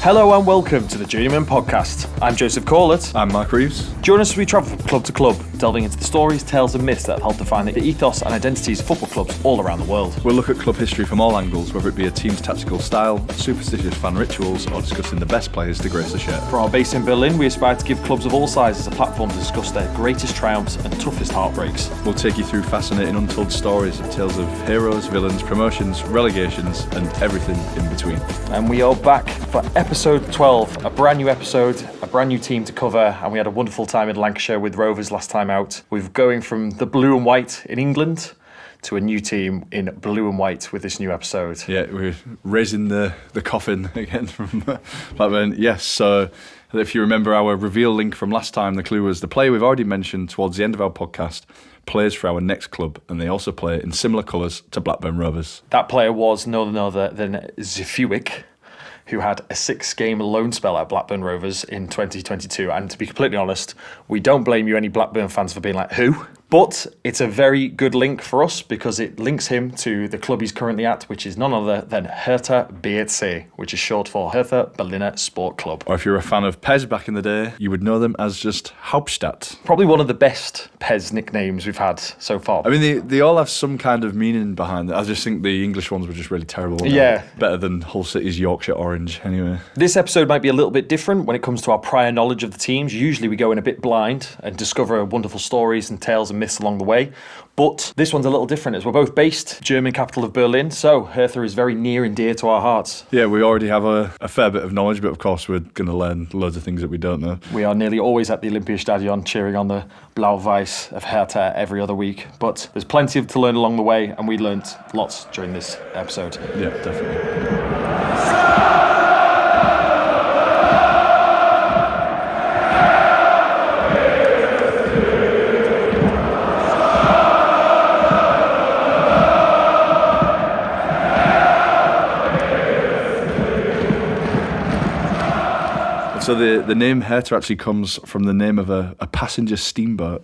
Hello and welcome to the Journeymen podcast. I'm Joseph Corlett. I'm Mark Reeves. Join us as we travel from club to club, delving into the stories, tales and myths that have helped define the ethos and identities of football clubs all around the world. We'll look at club history from all angles, whether it be a team's tactical style, superstitious fan rituals, or discussing the best players to grace the shirt. For our base in Berlin, we aspire to give clubs of all sizes a platform to discuss their greatest triumphs and toughest heartbreaks. We'll take you through fascinating untold stories of tales of heroes, villains, promotions, relegations, and everything in between. And we are back for episode 12. A brand new episode, a brand new team to cover, and we had a wonderful time in Lancashire with Rovers last time out. We're going from the blue and white in England to a new team in blue and white with this new episode. Yeah, we're raising the coffin again from Blackburn. Yes, so if you remember our reveal link from last time, the clue was the player we've already mentioned towards the end of our podcast plays for our next club, and they also play in similar colours to Blackburn Rovers. That player was none other than Zifuik, who had a 6-game loan spell at Blackburn Rovers in 2022. And to be completely honest, we don't blame you, any Blackburn fans, for being like, who? But it's a very good link for us because it links him to the club he's currently at, which is none other than Hertha BSC, which is short for Hertha Berliner Sport Club. Or if you're a fan of Pez back in the day, you would know them as just Hauptstadt. Probably one of the best Pez nicknames we've had so far. I mean, they all have some kind of meaning behind it. I just think the English ones were just really terrible. Yeah. Better than Hull City's Yorkshire Orange, anyway. This episode might be a little bit different when it comes to our prior knowledge of the teams. Usually we go in a bit blind and discover wonderful stories and tales and myths along the way. But this one's a little different as we're both based German capital of Berlin, so Hertha is very near and dear to our hearts. Yeah, we already have a fair bit of knowledge, but of course we're going to learn loads of things that we don't know. We are nearly always at the Olympiastadion cheering on the Blau-Weiß of Hertha every other week, but there's plenty to learn along the way, and we learnt lots during this episode. Yeah, definitely. So the name Hertha actually comes from the name of a passenger steamboat.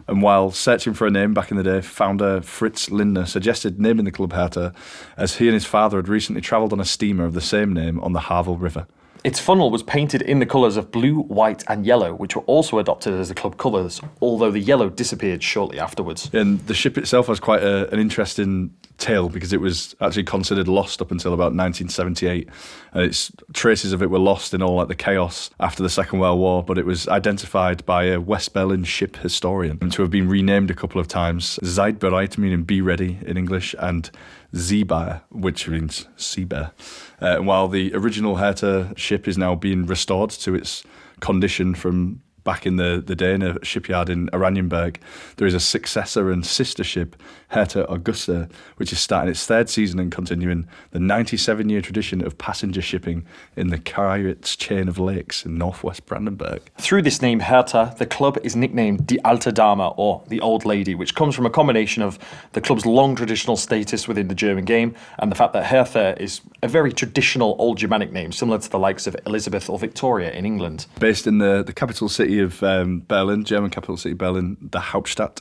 And while searching for a name back in the day, founder Fritz Lindner suggested naming the club Hertha, as he and his father had recently travelled on a steamer of the same name on the Havel River. Its funnel was painted in the colours of blue, white and yellow, which were also adopted as the club colours, although the yellow disappeared shortly afterwards. And the ship itself has quite an interesting tale because it was actually considered lost up until about 1978. Its traces of it were lost in all like the chaos after the Second World War, but it was identified by a West Berlin ship historian to have been renamed a couple of times. Seid bereit, meaning be ready in English, and Seebär, which means sea bear. And while the original Hertha ship is now being restored to its condition from back in the day in a shipyard in Oranienburg, there is a successor and sister ship, Hertha Augusta, which is starting its third season and continuing the 97-year tradition of passenger shipping in the Karairitz chain of lakes in northwest Brandenburg. Through this name Hertha, the club is nicknamed Die Alte Dame, or the Old Lady, which comes from a combination of the club's long traditional status within the German game and the fact that Hertha is a very traditional old Germanic name, similar to the likes of Elizabeth or Victoria in England. Based in the capital city of Berlin, German capital city Berlin, the Hauptstadt.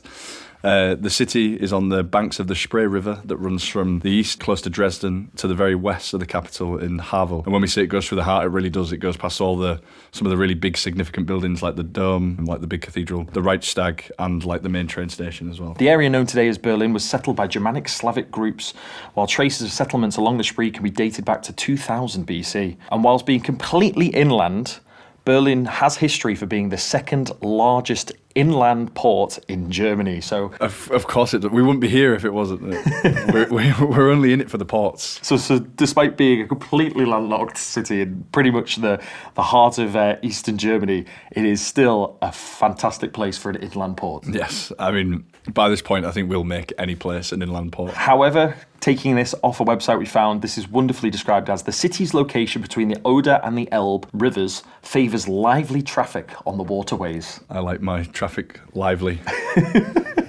The city is on the banks of the Spree River that runs from the east, close to Dresden, to the very west of the capital in Havel. And when we say it goes through the heart, it really does. It goes past some of the really big significant buildings like the Dome, and like the big cathedral, the Reichstag, and like the main train station as well. The area known today as Berlin was settled by Germanic Slavic groups, while traces of settlements along the Spree can be dated back to 2000 BC. And whilst being completely inland, Berlin has history for being the second largest inland port in Germany. So, of course, we wouldn't be here if it wasn't. We're only in it for the ports. So despite being a completely landlocked city in pretty much the heart of eastern Germany, it is still a fantastic place for an inland port. Yes, I mean, by this point, I think we'll make any place an inland port. However, taking this off a website we found, this is wonderfully described as the city's location between the Oder and the Elbe rivers favours lively traffic on the waterways. I like my traffic lively.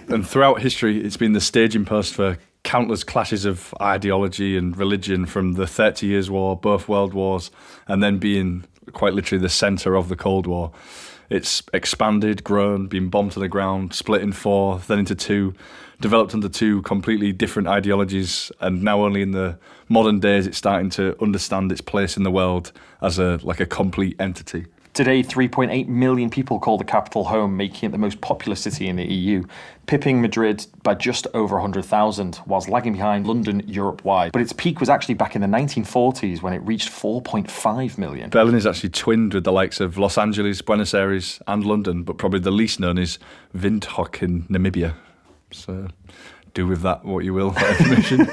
And throughout history, it's been the staging post for countless clashes of ideology and religion, from the 30 Years' War, both world wars, and then being quite literally the centre of the Cold War. It's expanded, grown, been bombed to the ground, split in 4, then into 2, developed under 2 completely different ideologies, and now only in the modern days it's starting to understand its place in the world as a complete entity. Today, 3.8 million people call the capital home, making it the most populous city in the EU, pipping Madrid by just over 100,000, whilst lagging behind London Europe-wide. But its peak was actually back in the 1940s when it reached 4.5 million. Berlin is actually twinned with the likes of Los Angeles, Buenos Aires and London, but probably the least known is Windhoek in Namibia. So do with that what you will, that information.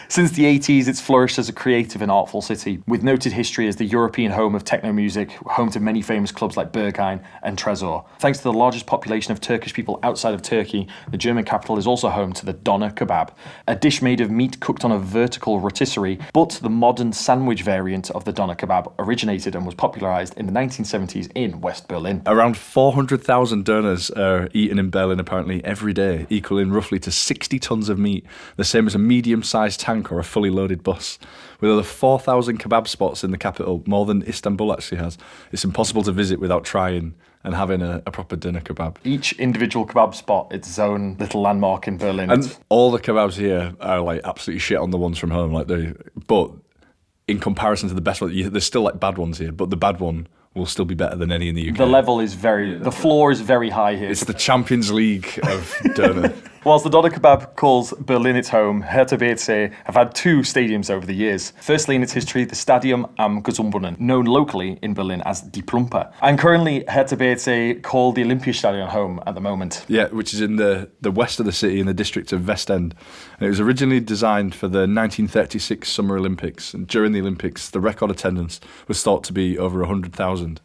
Since the 80s, it's flourished as a creative and artful city, with noted history as the European home of techno music, home to many famous clubs like Berghain and Tresor. Thanks to the largest population of Turkish people outside of Turkey, the German capital is also home to the doner kebab, a dish made of meat cooked on a vertical rotisserie, but the modern sandwich variant of the doner kebab originated and was popularised in the 1970s in West Berlin. Around 400,000 doners are eaten in Berlin apparently every day, equaling roughly to 60 tonnes of meat, the same as a medium-sized tank or a fully loaded bus. With over 4,000 kebab spots in the capital, more than Istanbul actually has, it's impossible to visit without trying and having a proper dinner kebab. Each individual kebab spot, its own little landmark in Berlin. And all the kebabs here are like absolutely shit on the ones from home. But in comparison to the best one, there's still like bad ones here, but the bad one will still be better than any in the UK. The level is the floor is very high here. It's the Champions League of doner. Whilst the doner kebab calls Berlin its home, Hertha BSC have had 2 stadiums over the years. Firstly, in its history, the Stadium am Gesundbrunnen, known locally in Berlin as Die Plumpe. And currently, Hertha BSC call the Olympiastadion home at the moment. Yeah, which is in the west of the city in the district of West End. And it was originally designed for the 1936 Summer Olympics. And during the Olympics, the record attendance was thought to be over 100,000.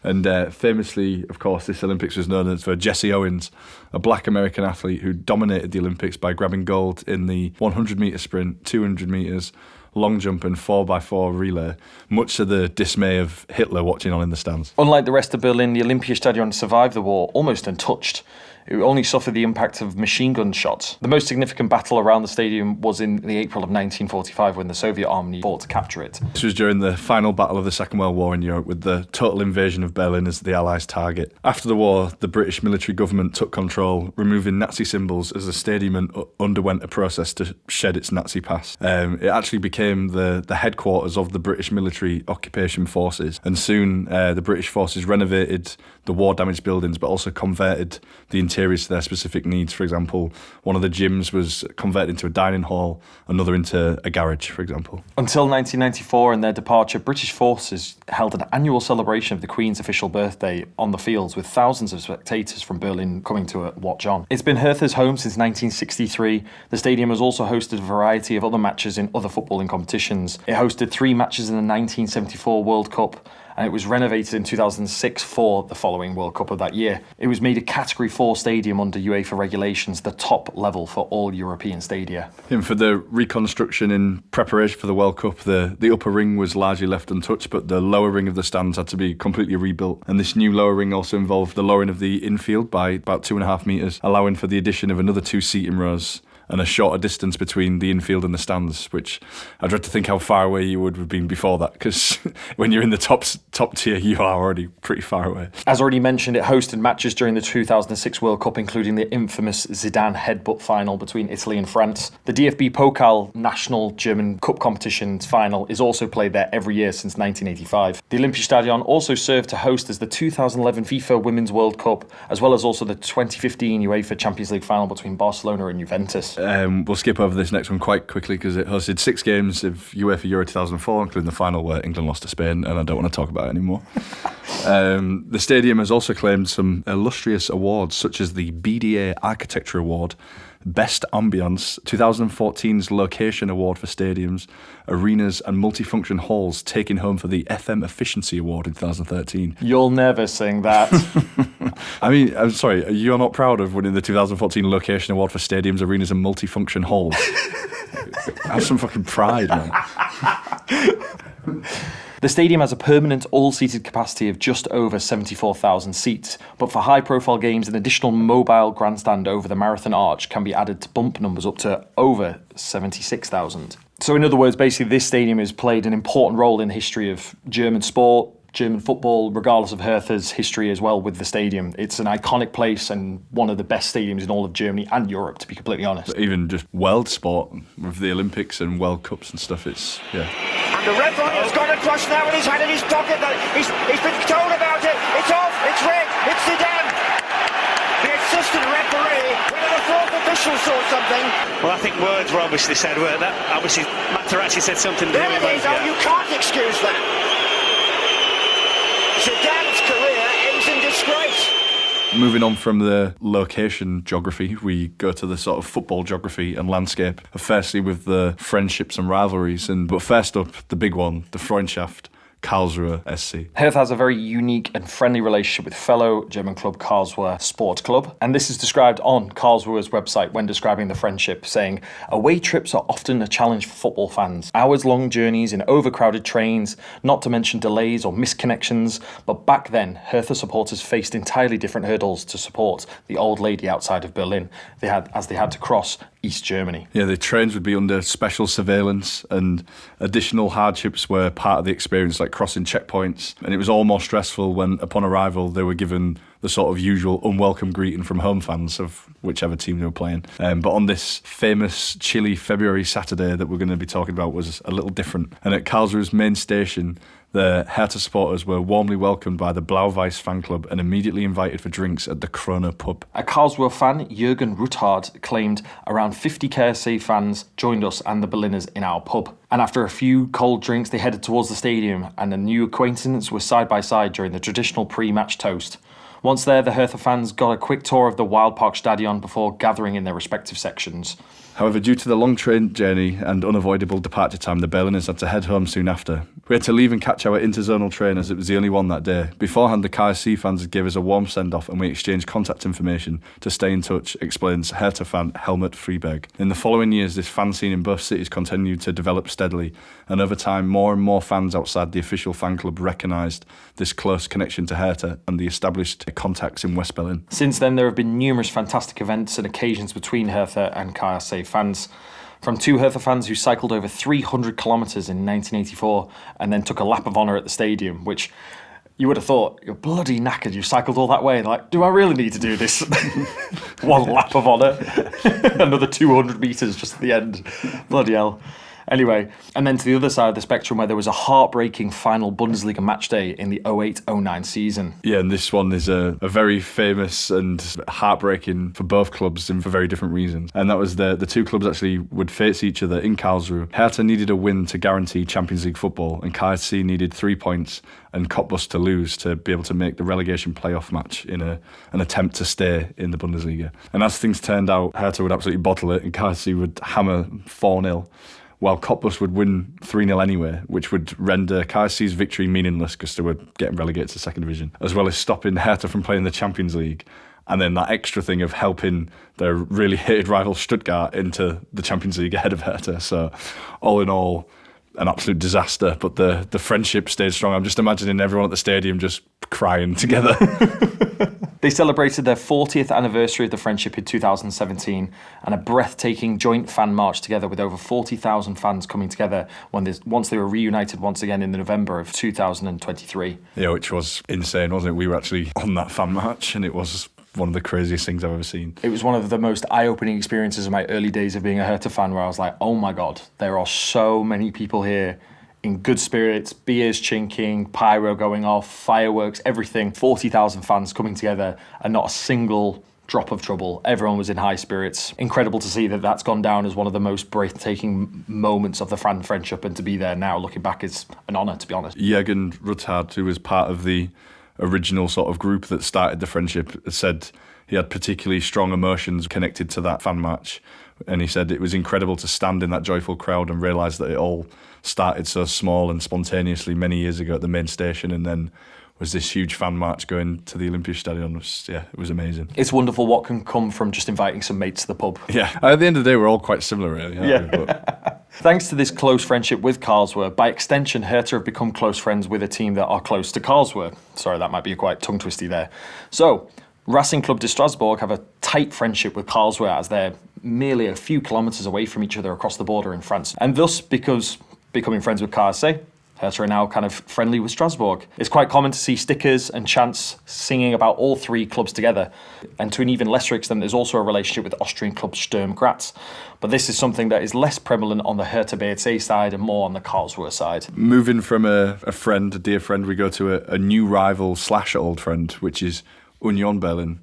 And famously, of course, this Olympics was known as for Jesse Owens, a black American athlete who dominated the Olympics by grabbing gold in the 100-metre sprint, 200 metres, long jump and 4x4 relay, much to the dismay of Hitler watching on in the stands. Unlike the rest of Berlin, the Olympiastadion survived the war almost untouched. It only suffered the impact of machine gun shots. The most significant battle around the stadium was in the April of 1945 when the Soviet army fought to capture it. This was during the final battle of the Second World War in Europe, with the total invasion of Berlin as the Allies' target. After the war, the British military government took control, removing Nazi symbols as the stadium underwent a process to shed its Nazi past. It actually became the headquarters of the British military occupation forces, and soon the British forces renovated the war-damaged buildings but also converted the interiors to their specific needs. For example, one of the gyms was converted into a dining hall, another into a garage, for example. Until 1994 and their departure, British forces held an annual celebration of the Queen's official birthday on the fields, with thousands of spectators from Berlin coming to watch on. It's been Hertha's home since 1963. The stadium has also hosted a variety of other matches in other footballing competitions. It hosted 3 matches in the 1974 World Cup, and it was renovated in 2006 for the following World Cup of that year. It was made a Category 4 stadium under UEFA regulations, the top level for all European stadia. And for the reconstruction in preparation for the World Cup, the upper ring was largely left untouched, but the lower ring of the stands had to be completely rebuilt. And this new lower ring also involved the lowering of the infield by about 2.5 metres, allowing for the addition of another 2 seating rows and a shorter distance between the infield and the stands, which I dread to think how far away you would have been before that, because when you're in the top tier, you are already pretty far away. As already mentioned, it hosted matches during the 2006 World Cup, including the infamous Zidane headbutt final between Italy and France. The DFB Pokal National German Cup competition's final is also played there every year since 1985. The Olympiastadion also served to host as the 2011 FIFA Women's World Cup, as well as also the 2015 UEFA Champions League final between Barcelona and Juventus. We'll skip over this next one quite quickly because it hosted 6 games of UEFA Euro 2004, including the final where England lost to Spain, and I don't want to talk about it anymore. The stadium has also claimed some illustrious awards, such as the BDA Architecture Award, Best Ambience, 2014's Location Award for Stadiums, Arenas and Multifunction Halls, taking home for the FM Efficiency Award in 2013. You'll never sing that. I mean, I'm sorry, you're not proud of winning the 2014 Location Award for Stadiums, Arenas and Multifunction Halls? Have some fucking pride, man. The stadium has a permanent all-seated capacity of just over 74,000 seats, but for high-profile games, an additional mobile grandstand over the Marathon Arch can be added to bump numbers up to over 76,000. So in other words, basically this stadium has played an important role in the history of German sport, German football, regardless of Hertha's history as well with the stadium. It's an iconic place and one of the best stadiums in all of Germany and Europe, to be completely honest. Even just world sport with the Olympics and World Cups and stuff, it's, yeah. And the referee has gone across now and he's had in his pocket that he's been told about it. It's off, it's red, it's Zidane. The assistant referee, whether the fourth official saw something. Well, I think words were obviously said, weren't that? Obviously, Materazzi said something to There him. it is, you can't excuse that. Zidane's career ends in disgrace. Moving on from the location geography, we go to the sort of football geography and landscape. Firstly, with the friendships and rivalries, but first up, the big one, the Freundschaft. Karlsruhe SC. Hertha has a very unique and friendly relationship with fellow German club Karlsruhe Sport Club, and this is described on Karlsruhe's website when describing the friendship, saying, away trips are often a challenge for football fans. Hours-long journeys in overcrowded trains, not to mention delays or missed connections, but back then, Hertha supporters faced entirely different hurdles to support the old lady outside of Berlin, as they had to cross East Germany. Yeah, the trains would be under special surveillance, and additional hardships were part of the experience, like crossing checkpoints, and it was all more stressful when, upon arrival, they were given the sort of usual unwelcome greeting from home fans of whichever team they were playing. But on this famous chilly February Saturday that we're going to be talking about was a little different. And at Karlsruhe's main station, the Hertha supporters were warmly welcomed by the Blau-Weiß fan club and immediately invited for drinks at the Krone pub. A Karlsruhe fan, Jürgen Ruthard, claimed around 50 KSC fans joined us and the Berliners in our pub. And after a few cold drinks, they headed towards the stadium and a new acquaintance were side by side during the traditional pre-match toast. Once there, the Hertha fans got a quick tour of the Wildpark Stadion before gathering in their respective sections. However, due to the long train journey and unavoidable departure time, the Berliners had to head home soon after. We had to leave and catch our interzonal train as it was the only one that day. Beforehand, the KSC fans gave us a warm send-off and we exchanged contact information to stay in touch, explains Hertha fan Helmut Freeberg. In the following years, this fan scene in both cities continued to develop steadily, and over time, more and more fans outside the official fan club recognised this close connection to Hertha and the established contacts in West Berlin. Since then, there have been numerous fantastic events and occasions between Hertha and KSC fans. From two Hertha fans who cycled over 300 kilometres in 1984 and then took a lap of honour at the stadium, which you would have thought, you're bloody knackered, you cycled all that way. Like, do I really need to do this? One lap of honour, another 200 metres just at the end. Bloody hell. Anyway, and then to the other side of the spectrum where there was a heartbreaking final Bundesliga match day in the 08-09 season. Yeah, and this one is a very famous and heartbreaking for both clubs and for very different reasons. And that was the two clubs actually would face each other in Karlsruhe. Hertha needed a win to guarantee Champions League football, and KSC needed 3 points and Cottbus to lose to be able to make the relegation playoff match in an attempt to stay in the Bundesliga. And as things turned out, Hertha would absolutely bottle it and KSC would hammer 4-0. While Cottbus would win 3-0 anyway, which would render KSC's victory meaningless because they were getting relegated to second division, as well as stopping Hertha from playing the Champions League. And then that extra thing of helping their really hated rival Stuttgart into the Champions League ahead of Hertha. So all in all, an absolute disaster, but the friendship stayed strong. I'm just imagining everyone at the stadium just crying together. They celebrated their 40th anniversary of the friendship in 2017 and a breathtaking joint fan march together with over 40,000 fans coming together once they were reunited once again in November of 2023. Yeah, which was insane, wasn't it? We were actually on that fan march and it was one of the craziest things I've ever seen. It was one of the most eye-opening experiences of my early days of being a Hertha fan where I was like, oh my God, there are so many people here in good spirits, beers chinking, pyro going off, fireworks, everything. 40,000 fans coming together and not a single drop of trouble. Everyone was in high spirits. Incredible to see that that's gone down as one of the most breathtaking moments of the fan friendship, and to be there now looking back is an honour, to be honest. Jürgen Ruthard, who was part of the original sort of group that started the friendship, said he had particularly strong emotions connected to that fan match. And he said it was incredible to stand in that joyful crowd and realise that it all started so small and spontaneously many years ago at the main station, and then was this huge fan march going to the Olympiastadion. It was amazing. It's wonderful what can come from just inviting some mates to the pub. Yeah, at the end of the day, we're all quite similar, really. Yeah. Thanks to this close friendship with Karlsruhe, by extension, Hertha have become close friends with a team that are close to Karlsruhe. Sorry, that might be quite tongue-twisty there. So, Racing Club de Strasbourg have a tight friendship with Karlsruhe as they're merely a few kilometres away from each other across the border in France. And thus, because becoming friends with KSC, Hertha are now kind of friendly with Strasbourg. It's quite common to see stickers and chants singing about all three clubs together. And to an even lesser extent, there's also a relationship with the Austrian club Sturm Graz. But this is something that is less prevalent on the Hertha BSC side and more on the Karlsruhe side. Moving from a dear friend, we go to a new rival / old friend, which is Union Berlin.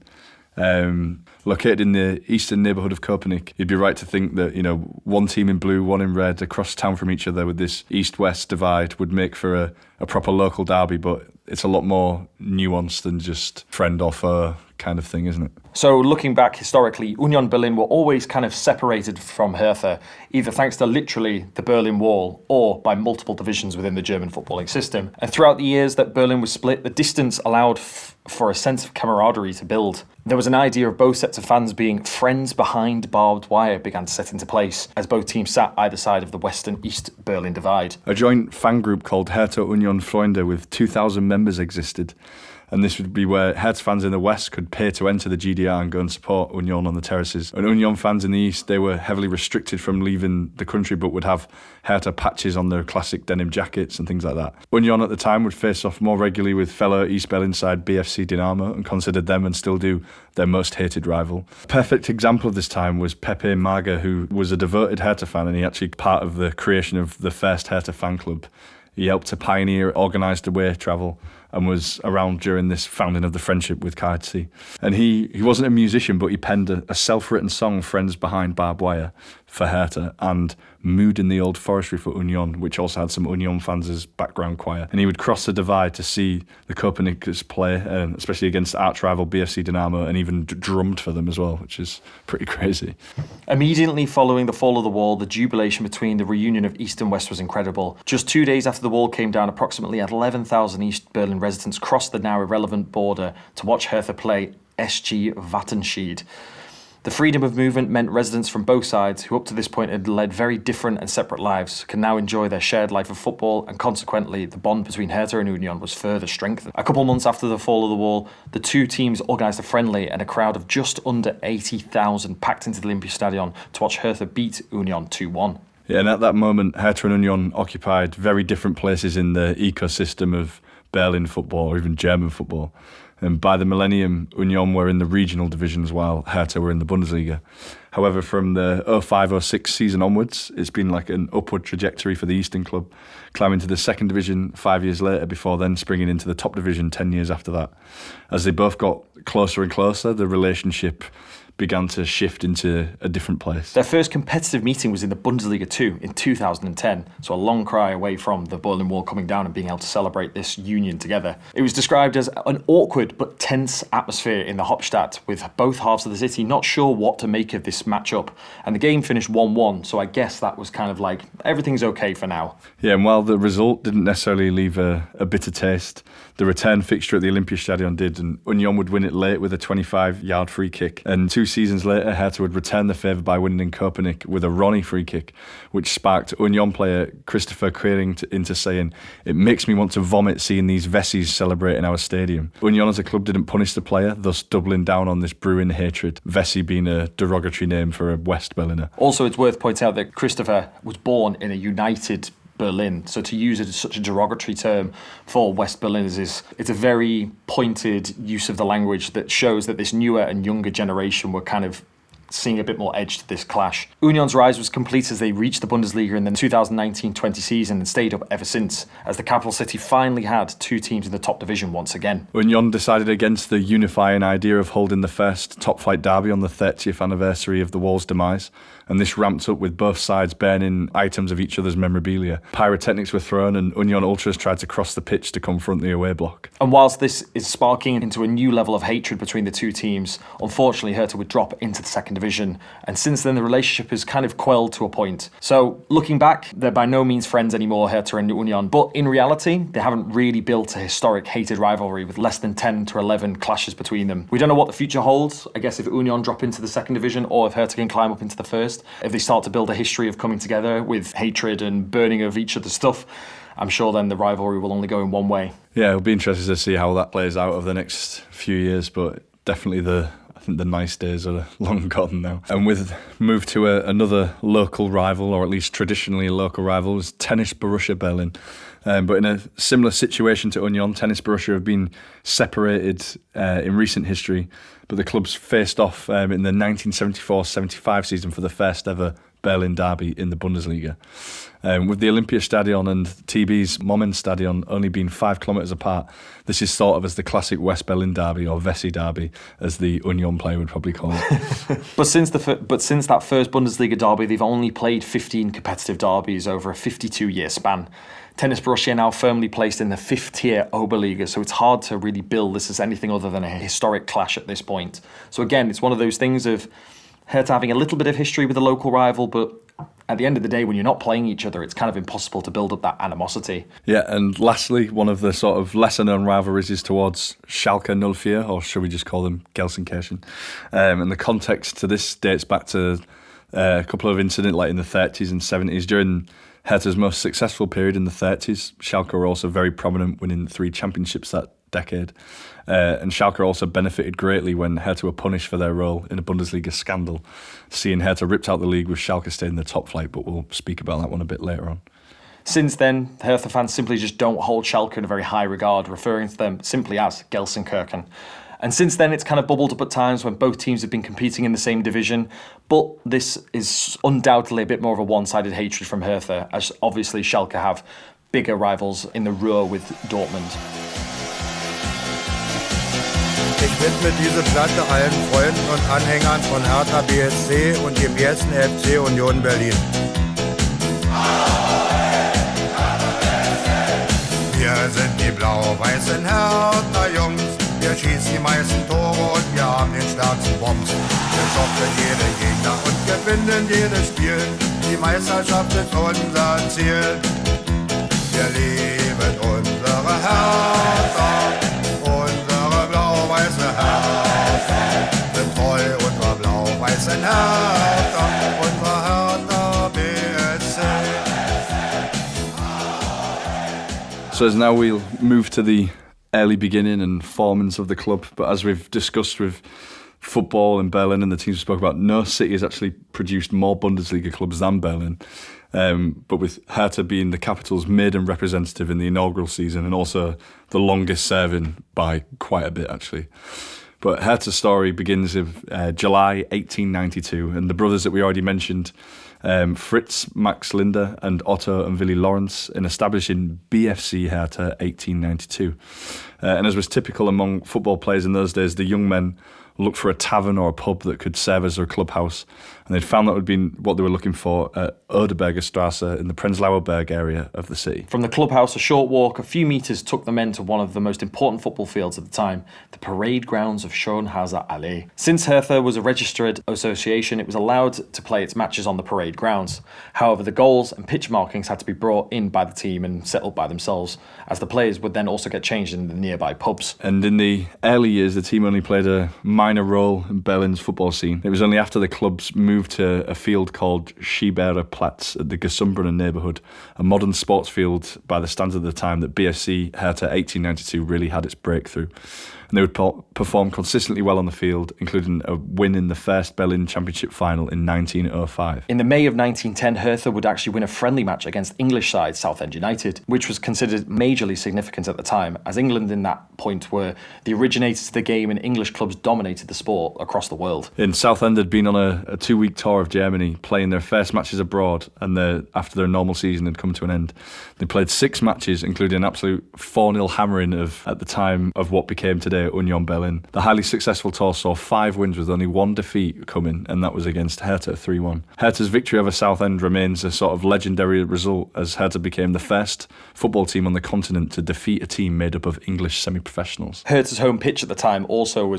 Located in the eastern neighbourhood of Copenhagen, you'd be right to think that, one team in blue, one in red, across town from each other with this east-west divide would make for a proper local derby, but it's a lot more nuanced than just friend or foe kind of thing, isn't it? So looking back historically, Union Berlin were always kind of separated from Hertha, either thanks to literally the Berlin Wall or by multiple divisions within the German footballing system. And throughout the years that Berlin was split, the distance allowed for a sense of camaraderie to build. There was an idea of both sets of fans being friends behind barbed wire began to set into place as both teams sat either side of the western-east Berlin divide. A joint fan group called Hertha Union Freunde with 2,000 members existed. And this would be where Hertha fans in the west could pay to enter the GDR and go and support Union on the terraces. And Union fans in the east, they were heavily restricted from leaving the country, but would have Hertha patches on their classic denim jackets and things like that. Union at the time would face off more regularly with fellow East Berlin side BFC Dynamo and considered them, and still do, their most hated rival. A perfect example of this time was Pepe Maga, who was a devoted Hertha fan, and he actually part of the creation of the first Hertha fan club. He helped to pioneer organised away travel and was around during this founding of the friendship with KFC. And he wasn't a musician, but he penned a self-written song, Friends Behind Barbed Wire, for Hertha, and Mood in the Old Forestry for Union, which also had some Union fans as background choir. And he would cross the divide to see the Copenhageners play, especially against arch-rival BSC Dynamo, and even drummed for them as well, which is pretty crazy. Immediately following the fall of the wall, the jubilation between the reunion of East and West was incredible. Just 2 days after the wall came down, approximately 11,000 East Berlin residents crossed the now irrelevant border to watch Hertha play SG Wattenschied. The freedom of movement meant residents from both sides, who up to this point had led very different and separate lives, can now enjoy their shared life of football, and consequently the bond between Hertha and Union was further strengthened. A couple months after the fall of the wall, the two teams organised a friendly, and a crowd of just under 80,000 packed into the Olympiastadion to watch Hertha beat Union 2-1. Yeah, and at that moment, Hertha and Union occupied very different places in the ecosystem of Berlin football, or even German football. And by the millennium, Union were in the regional divisions while Hertha were in the Bundesliga. However, from the 05-06 season onwards, it's been like an upward trajectory for the Eastern club, climbing to the second division 5 years later, before then springing into the top division 10 years after that. As they both got closer and closer, the relationship began to shift into a different place. Their first competitive meeting was in the Bundesliga 2 in 2010, so a long cry away from the Berlin Wall coming down and being able to celebrate this union together. It was described as an awkward but tense atmosphere in the Hauptstadt, with both halves of the city not sure what to make of this matchup. And the game finished 1-1, so I guess that was kind of like, everything's okay for now. Yeah, and while the result didn't necessarily leave a bitter taste, the return fixture at the Olympiastadion did, and Union would win it late with a 25-yard free kick. And 2 seasons later, Hertha would return the favour by winning in Copenhagen with a Ronny free kick, which sparked Union player Christopher Quering into saying, "It makes me want to vomit seeing these Wessis celebrating our stadium." Union as a club didn't punish the player, thus doubling down on this brewing hatred, Wessi being a derogatory name for a West Berliner. Also, it's worth pointing out that Christopher was born in a united Berlin, so to use it as such a derogatory term for West Berliners it's a very pointed use of the language that shows that this newer and younger generation were kind of seeing a bit more edge to this clash. Union's rise was complete as they reached the Bundesliga in the 2019-20 season and stayed up ever since, as the capital city finally had 2 teams in the top division once again. Union decided against the unifying idea of holding the first top-flight derby on the 30th anniversary of the Wall's demise, and this ramped up with both sides burning items of each other's memorabilia. Pyrotechnics were thrown and Union ultras tried to cross the pitch to confront the away block. And whilst this is sparking into a new level of hatred between the two teams, unfortunately Hertha would drop into the second division, and since then the relationship has kind of quelled to a point. So looking back, they're by no means friends anymore, Hertha and Union, but in reality they haven't really built a historic hated rivalry with less than 10 to 11 clashes between them. We don't know what the future holds. I guess if Union drop into the second division, or if Hertha can climb up into the first, if they start to build a history of coming together with hatred and burning of each other's stuff, I'm sure then the rivalry will only go in one way. Yeah, it'll be interesting to see how that plays out over the next few years, but definitely think the nice days are long gone now. And with move to another local rival, or at least traditionally a local rival, was Tennis Borussia Berlin. But in a similar situation to Union, Tennis Borussia have been separated in recent history, but the clubs faced off in the 1974-75 season for the first ever Berlin derby in the Bundesliga. With the Olympiastadion and TB's Momenstadion only being 5 kilometres apart, this is thought of as the classic West Berlin derby, or Wessi derby, as the Union player would probably call it. But since that first Bundesliga derby, they've only played 15 competitive derbies over a 52-year span. Tennis Borussia are now firmly placed in the 5th tier Oberliga, so it's hard to really bill this as anything other than a historic clash at this point. So again, it's one of those things of Hertha having a little bit of history with a local rival, but at the end of the day, when you're not playing each other, it's kind of impossible to build up that animosity. Yeah, and lastly, one of the sort of lesser-known rivalries is towards Schalke 04, or should we just call them Gelsenkirchen? And the context to this dates back to a couple of incidents like in the 30s and 70s. During Hertha's most successful period in the 30s, Schalke were also very prominent, winning 3 championships that decade. And Schalke also benefited greatly when Hertha were punished for their role in a Bundesliga scandal, seeing Hertha ripped out the league with Schalke staying in the top flight, but we'll speak about that one a bit later on. Since then, Hertha fans simply just don't hold Schalke in a very high regard, referring to them simply as Gelsenkirchen. And since then, it's kind of bubbled up at times when both teams have been competing in the same division. But this is undoubtedly a bit more of a one-sided hatred from Hertha, as obviously Schalke have bigger rivals in the Ruhr with Dortmund. Ich widme diese Platte allen Freunden und Anhängern von Hertha BSC und dem 1. FC Union Berlin. Wir sind die blau-weißen Hertha Jungs. Wir schießen die meisten Tore und wir haben den stärksten Bombs. Wir schocken jeden Gegner und gewinnen jedes Spiel. Die Meisterschaft ist unser Ziel. Wir lieben unsere Hertha, unsere blau-weiße Hertha. Sind treu unserer blau-weißen Hertha, unsere Hertha BSC. So as now we'll move to the early beginning and formings of the club, but as we've discussed with football in Berlin and the teams we spoke about, no city has actually produced more Bundesliga clubs than Berlin. But with Hertha being the capital's maiden representative in the inaugural season and also the longest serving by quite a bit actually. But Hertha's story begins in July 1892, and the brothers that we already mentioned, Fritz, Max Linder and Otto and Willy Lawrence, in establishing BFC Hertha 1892. And as was typical among football players in those days, the young men looked for a tavern or a pub that could serve as their clubhouse. And they'd found that would be what they were looking for at Oderberger Strasse in the Prenzlauer Berg area of the city. From the clubhouse, a short walk, a few metres, took the men to one of the most important football fields at the time, the parade grounds of Schönhauser Allee. Since Hertha was a registered association, it was allowed to play its matches on the parade grounds. However, the goals and pitch markings had to be brought in by the team and set up by themselves, as the players would then also get changed in the nearby pubs. And in the early years, the team only played a minor role in Berlin's football scene. It was only after the clubs moved to a field called Schieberer Platz at the Gesundbrunnen neighbourhood, a modern sports field by the standards of the time, that BSC Hertha 1892 really had its breakthrough. And they would perform consistently well on the field, including a win in the first Berlin Championship final in 1905. In the May of 1910, Hertha would actually win a friendly match against English side Southend United, which was considered majorly significant at the time, as England in that point were the originators of the game and English clubs dominated the sport across the world. In Southend had been on a 2-week tour of Germany, playing their first matches abroad, and after their normal season had come to an end. They played 6 matches, including an absolute 4-0 hammering at the time of what became today Union Berlin. The highly successful tour saw 5 wins with only 1 defeat coming, and that was against Hertha 3-1. Hertha's victory over Southend remains a sort of legendary result, as Hertha became the first football team on the continent to defeat a team made up of English semi-professionals. Hertha's home pitch at the time also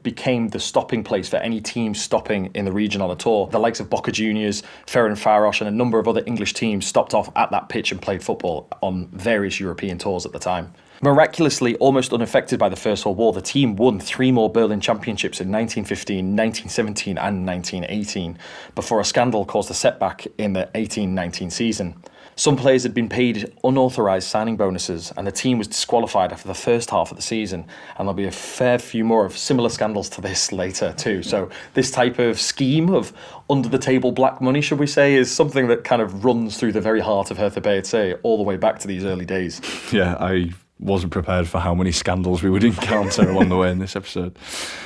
became the stopping place for any team stopping in the region on a tour. The likes of Boca Juniors, Ferencváros and a number of other English teams stopped off at that pitch and played football on various European tours at the time. Miraculously, almost unaffected by the First World War, the team won 3 more Berlin championships in 1915, 1917 and 1918, before a scandal caused a setback in the 18-19 season. Some players had been paid unauthorised signing bonuses, and the team was disqualified after the first half of the season. And there'll be a fair few more of similar scandals to this later too. So this type of scheme of under-the-table black money, should we say, is something that kind of runs through the very heart of Hertha BSC all the way back to these early days. Yeah, I wasn't prepared for how many scandals we would encounter along the way in this episode.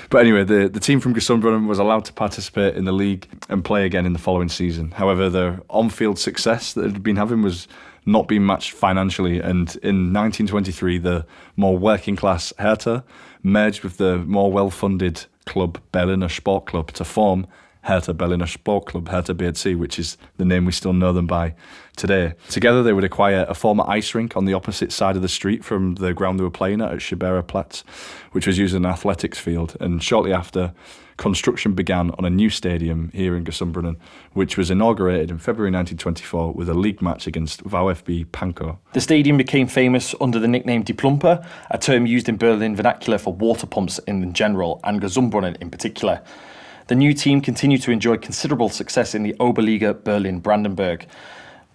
But anyway, the team from Gesundbrunnen was allowed to participate in the league and play again in the following season. However, their on-field success that they'd been having was not being matched financially, and in 1923 the more working class Hertha merged with the more well-funded club Berliner Sportclub to form Hertha Berliner Sportclub, Hertha BSC, which is the name we still know them by today. Together they would acquire a former ice rink on the opposite side of the street from the ground they were playing at Schibera Platz, which was used as an athletics field, and shortly after, construction began on a new stadium here in Gesundbrunnen, which was inaugurated in February 1924 with a league match against VfB Pankow. The stadium became famous under the nickname Die Plumpe, a term used in Berlin vernacular for water pumps in general, and Gesundbrunnen in particular. The new team continued to enjoy considerable success in the Oberliga Berlin-Brandenburg,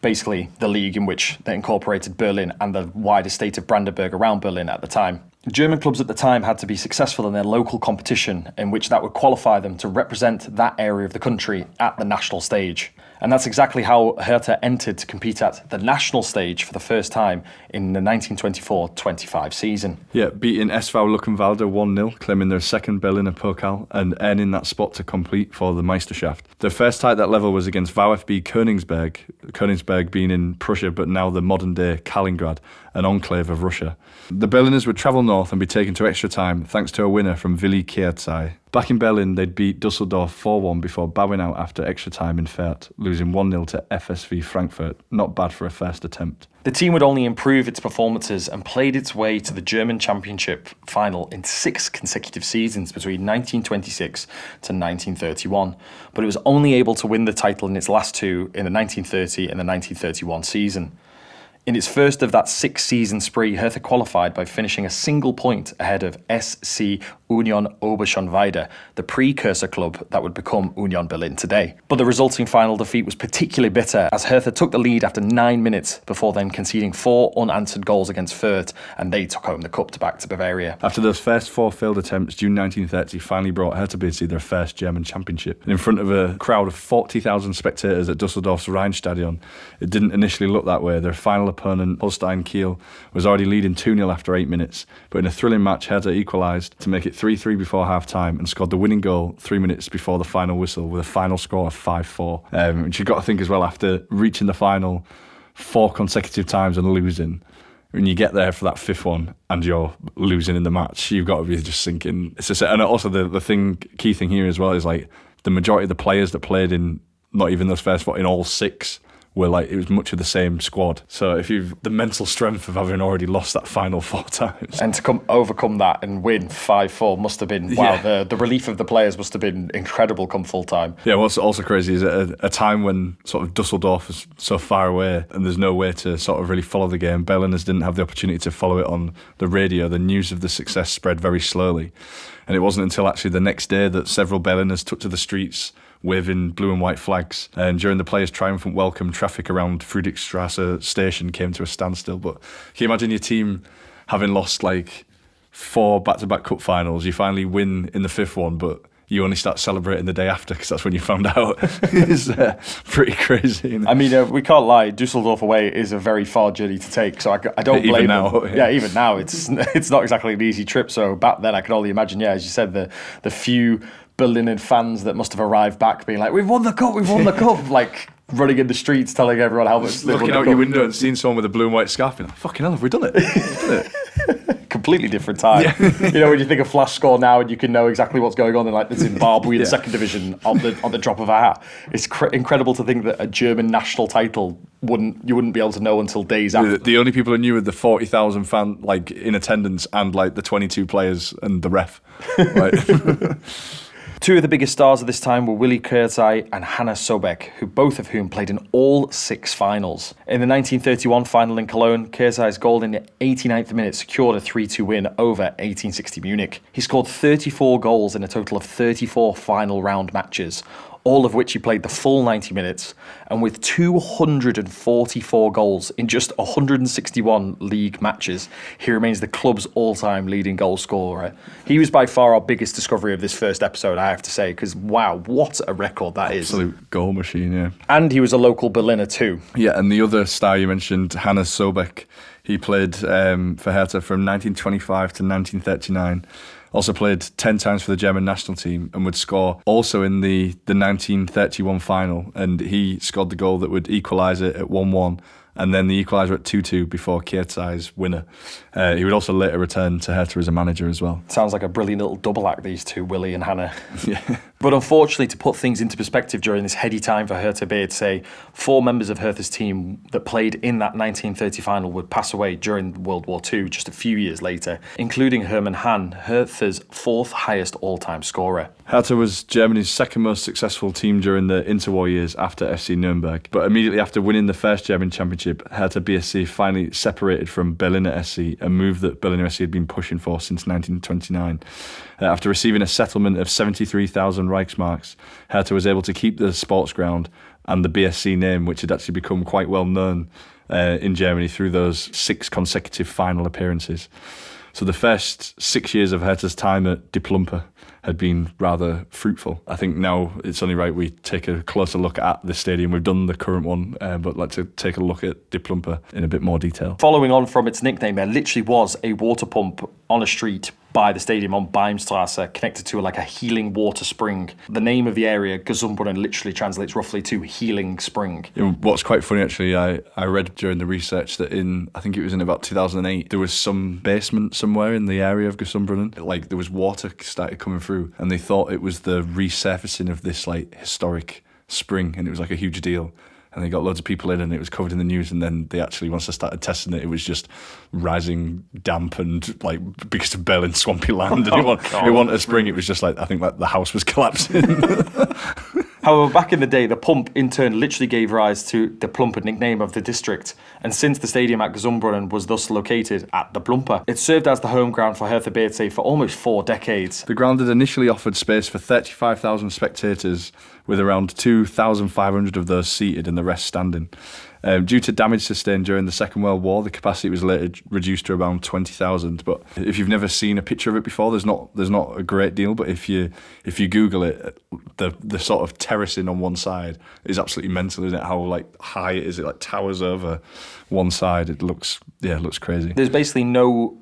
basically the league in which they incorporated Berlin and the wider state of Brandenburg around Berlin at the time. German clubs at the time had to be successful in their local competition, in which that would qualify them to represent that area of the country at the national stage. And that's exactly how Hertha entered to compete at the national stage for the first time in the 1924-25 season. Yeah, beating SV Luckenwalde 1-0, claiming their second Berliner Pokal and earning that spot to complete for the Meisterschaft. Their first tie at that level was against VfB Königsberg being in Prussia, but now the modern-day Kaliningrad, an enclave of Russia. The Berliners would travel north and be taken to extra time thanks to a winner from Willi Kerzai. Back in Berlin, they'd beat Dusseldorf 4-1 before bowing out after extra time in Fürth, losing 1-0 to FSV Frankfurt. Not bad for a first attempt. The team would only improve its performances and played its way to the German Championship final in 6 consecutive seasons between 1926 to 1931, but it was only able to win the title in its last 2 in the 1930 and the 1931 season. In its first of that 6-season spree, Hertha qualified by finishing a single point ahead of SC Union Oberschöneweide, the precursor club that would become Union Berlin today. But the resulting final defeat was particularly bitter, as Hertha took the lead after 9 minutes before then conceding 4 unanswered goals against Fürth, and they took home the cup back to Bavaria. After those first 4 failed attempts, June 1930 finally brought Hertha BSC their first German championship. And in front of a crowd of 40,000 spectators at Dusseldorf's Rheinstadion, it didn't initially look that way. Their final opponent, Holstein Kiel, was already leading 2-0 after 8 minutes, but in a thrilling match, Hertha equalised to make it 3-3 before half-time and scored the winning goal 3 minutes before the final whistle with a final score of 5-4. Which you've got to think as well, after reaching the final 4 consecutive times and losing, when you get there for that 5th one and you're losing in the match, you've got to be just thinking, and also the key thing here as well is like the majority of the players that played in not even those first 4, in all 6, were like, it was much of the same squad. So if you've the mental strength of having already lost that final 4 times. And to overcome that and win 5-4 must have been, wow, the relief of the players must have been incredible come full time. Yeah, what's also crazy is at a time when sort of Dusseldorf is so far away and there's no way to sort of really follow the game, Berliners didn't have the opportunity to follow it on the radio. The news of the success spread very slowly. And it wasn't until actually the next day that several Berliners took to the streets waving blue and white flags. And during the players' triumphant welcome, traffic around Friedrichstrasse station came to a standstill. But can you imagine your team having lost like 4 back-to-back cup finals? You finally win in the 5th one, but you only start celebrating the day after because that's when you found out. It's pretty crazy. Isn't it? I mean, we can't lie. Dusseldorf away is a very far journey to take, so I don't blame even now, them. Yeah, even now, it's not exactly an easy trip. So back then, I can only imagine. Yeah, as you said, the few Berlin fans that must have arrived back, being like, "We've won the cup!" Like running in the streets, telling everyone how much. Looking out your window and seeing someone with a blue and white scarf, being like, "Fucking hell, have we done it?" We've done it. Completely different time. Yeah. You know, when you think of flash score now and you can know exactly what's going on in like the Zimbabwe in the 2nd division on the drop of a hat. It's incredible to think that a German national title you wouldn't be able to know until days after. The only people who knew were the 40,000 fan like in attendance and like the 22 players and the ref. Right. 2 of the biggest stars of this time were Willi Kerzai and Hanna Sobek, both of whom played in all 6 finals. In the 1931 final in Cologne, Kerzai's goal in the 89th minute secured a 3-2 win over 1860 Munich. He scored 34 goals in a total of 34 final round matches, all of which he played the full 90 minutes, and with 244 goals in just 161 league matches, he remains the club's all-time leading goal scorer. He was by far our biggest discovery of this first episode, I have to say, because wow, what a record that is. Absolute goal machine, yeah. And he was a local Berliner too. Yeah, and the other star you mentioned, Hannes Sobeck, he played for Hertha from 1925 to 1939. Also played 10 times for the German national team and would score also in the 1931 final. And he scored the goal that would equalise it at 1-1. And then the equaliser at 2-2 before Kierzai's winner. He would also later return to Hertha as a manager as well. Sounds like a brilliant little double act, these two, Willie and Hannah. Yeah. But unfortunately, to put things into perspective during this heady time for Hertha BSC, 4 members of Hertha's team that played in that 1930 final would pass away during World War II just a few years later, including Hermann Hahn, Hertha's 4th highest all-time scorer. Hertha was Germany's second most successful team during the interwar years after FC Nuremberg. But immediately after winning the first German championship, Hertha BSC finally separated from Berliner SC, a move that Berliner SC had been pushing for since 1929. After receiving a settlement of 73,000 Reichsmarks, Hertha was able to keep the sports ground and the BSC name, which had actually become quite well known in Germany through those 6 consecutive final appearances. So the first 6 years of Hertha's time at Die Plumpe had been rather fruitful. I think now it's only right we take a closer look at the stadium. We've done the current one, but let's take a look at Die Plumpe in a bit more detail. Following on from its nickname, there literally was a water pump on a street by the stadium on Beimstrasse, connected to like a healing water spring. The name of the area, Gesundbrunnen, literally translates roughly to healing spring. What's quite funny actually, I read during the research that I think it was in about 2008, there was some basement somewhere in the area of Gesundbrunnen. Like there was water started coming through and they thought it was the resurfacing of this like historic spring, and it was like a huge deal. And they got loads of people in and it was covered in the news, and then they actually, once they started testing it, it was just rising damp and like because of Berlin's swampy land and it wanted a spring. It was just like, I think like the house was collapsing. However, back in the day, the pump in turn literally gave rise to the Plumpe nickname of the district. And since the stadium at Gesundbrunnen was thus located at the Plumpe, it served as the home ground for Hertha BSC for almost 4 decades. The ground had initially offered space for 35,000 spectators, with around 2,500 of those seated and the rest standing. Due to damage sustained during the Second World War, the capacity was later reduced to around 20,000. But if you've never seen a picture of it before, there's not a great deal. But if you Google it, the sort of terracing on one side is absolutely mental, isn't it? How like high it is, it like towers over one side. It looks crazy. There's basically no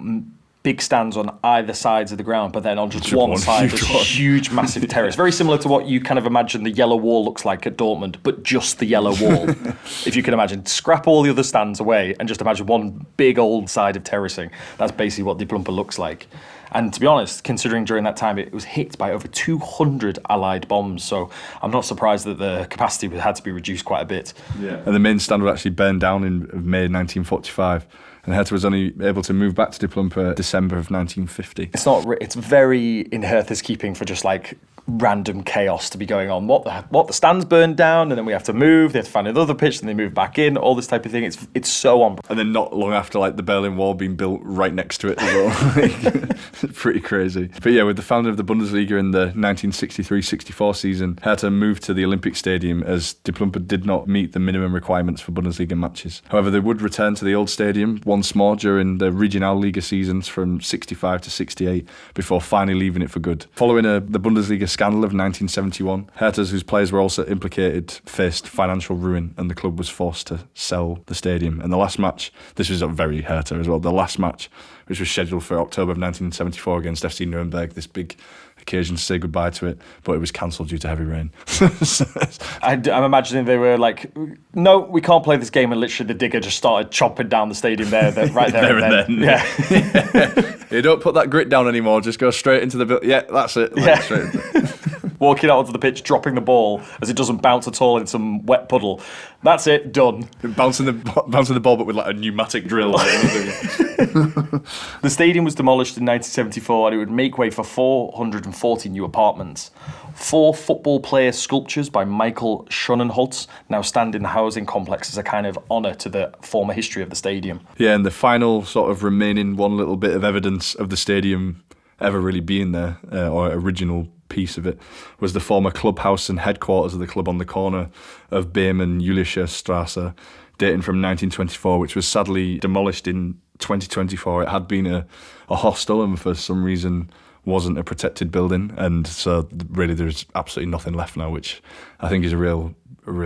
big stands on either sides of the ground, but then on just one side there's a huge massive terrace, very similar to what you kind of imagine the yellow wall looks like at Dortmund, but just the yellow wall. If you can imagine, scrap all the other stands away and just imagine one big old side of terracing. That's basically what Die Plumpe looks like. And to be honest, considering during that time it was hit by over 200 Allied bombs, so I'm not surprised that the capacity had to be reduced quite a bit. Yeah. And the main stand would actually burn down in May 1945. And Hertha was only able to move back to Die Plumpe December of 1950. It's very in Hertha's keeping for just like random chaos to be going on. What the stands burned down, and then we have to move. They have to find another pitch, and they move back in. All this type of thing. It's so on. And then not long after, like the Berlin Wall being built right next to it as well. Pretty crazy. But yeah, with the founding of the Bundesliga in the 1963-64 season, Hertha moved to the Olympic Stadium as Die Plumpe did not meet the minimum requirements for Bundesliga matches. However, they would return to the old stadium once more during the Regionalliga seasons from 65 to 68 before finally leaving it for good. Following the Bundesliga scandal of 1971, Hertha, whose players were also implicated, faced financial ruin and the club was forced to sell the stadium. And the last match, this was very Hertha as well, the last match, which was scheduled for October of 1974 against FC Nuremberg, this big occasion to say goodbye to it, but it was cancelled due to heavy rain. I'm imagining they were like, no, we can't play this game, and literally the digger just started chopping down the stadium right there and then. Yeah. You don't put that grit down anymore, just go straight into the... Yeah, that's it. Straight into Walking out onto the pitch, dropping the ball as it doesn't bounce at all in some wet puddle. That's it, done. Bouncing the ball, but with like a pneumatic drill. The stadium was demolished in 1974 and it would make way for 440 new apartments. 4 football player sculptures by Michael Schonenholz now stand in the housing complex as a kind of honour to the former history of the stadium. Yeah, and the final sort of remaining one little bit of evidence of the stadium ever really being there, or original piece of it was the former clubhouse and headquarters of the club on the corner of Behm and Julische Strasse, dating from 1924, which was sadly demolished in 2024. It had been a hostel and for some reason wasn't a protected building, and so really there's absolutely nothing left now, which I think is a real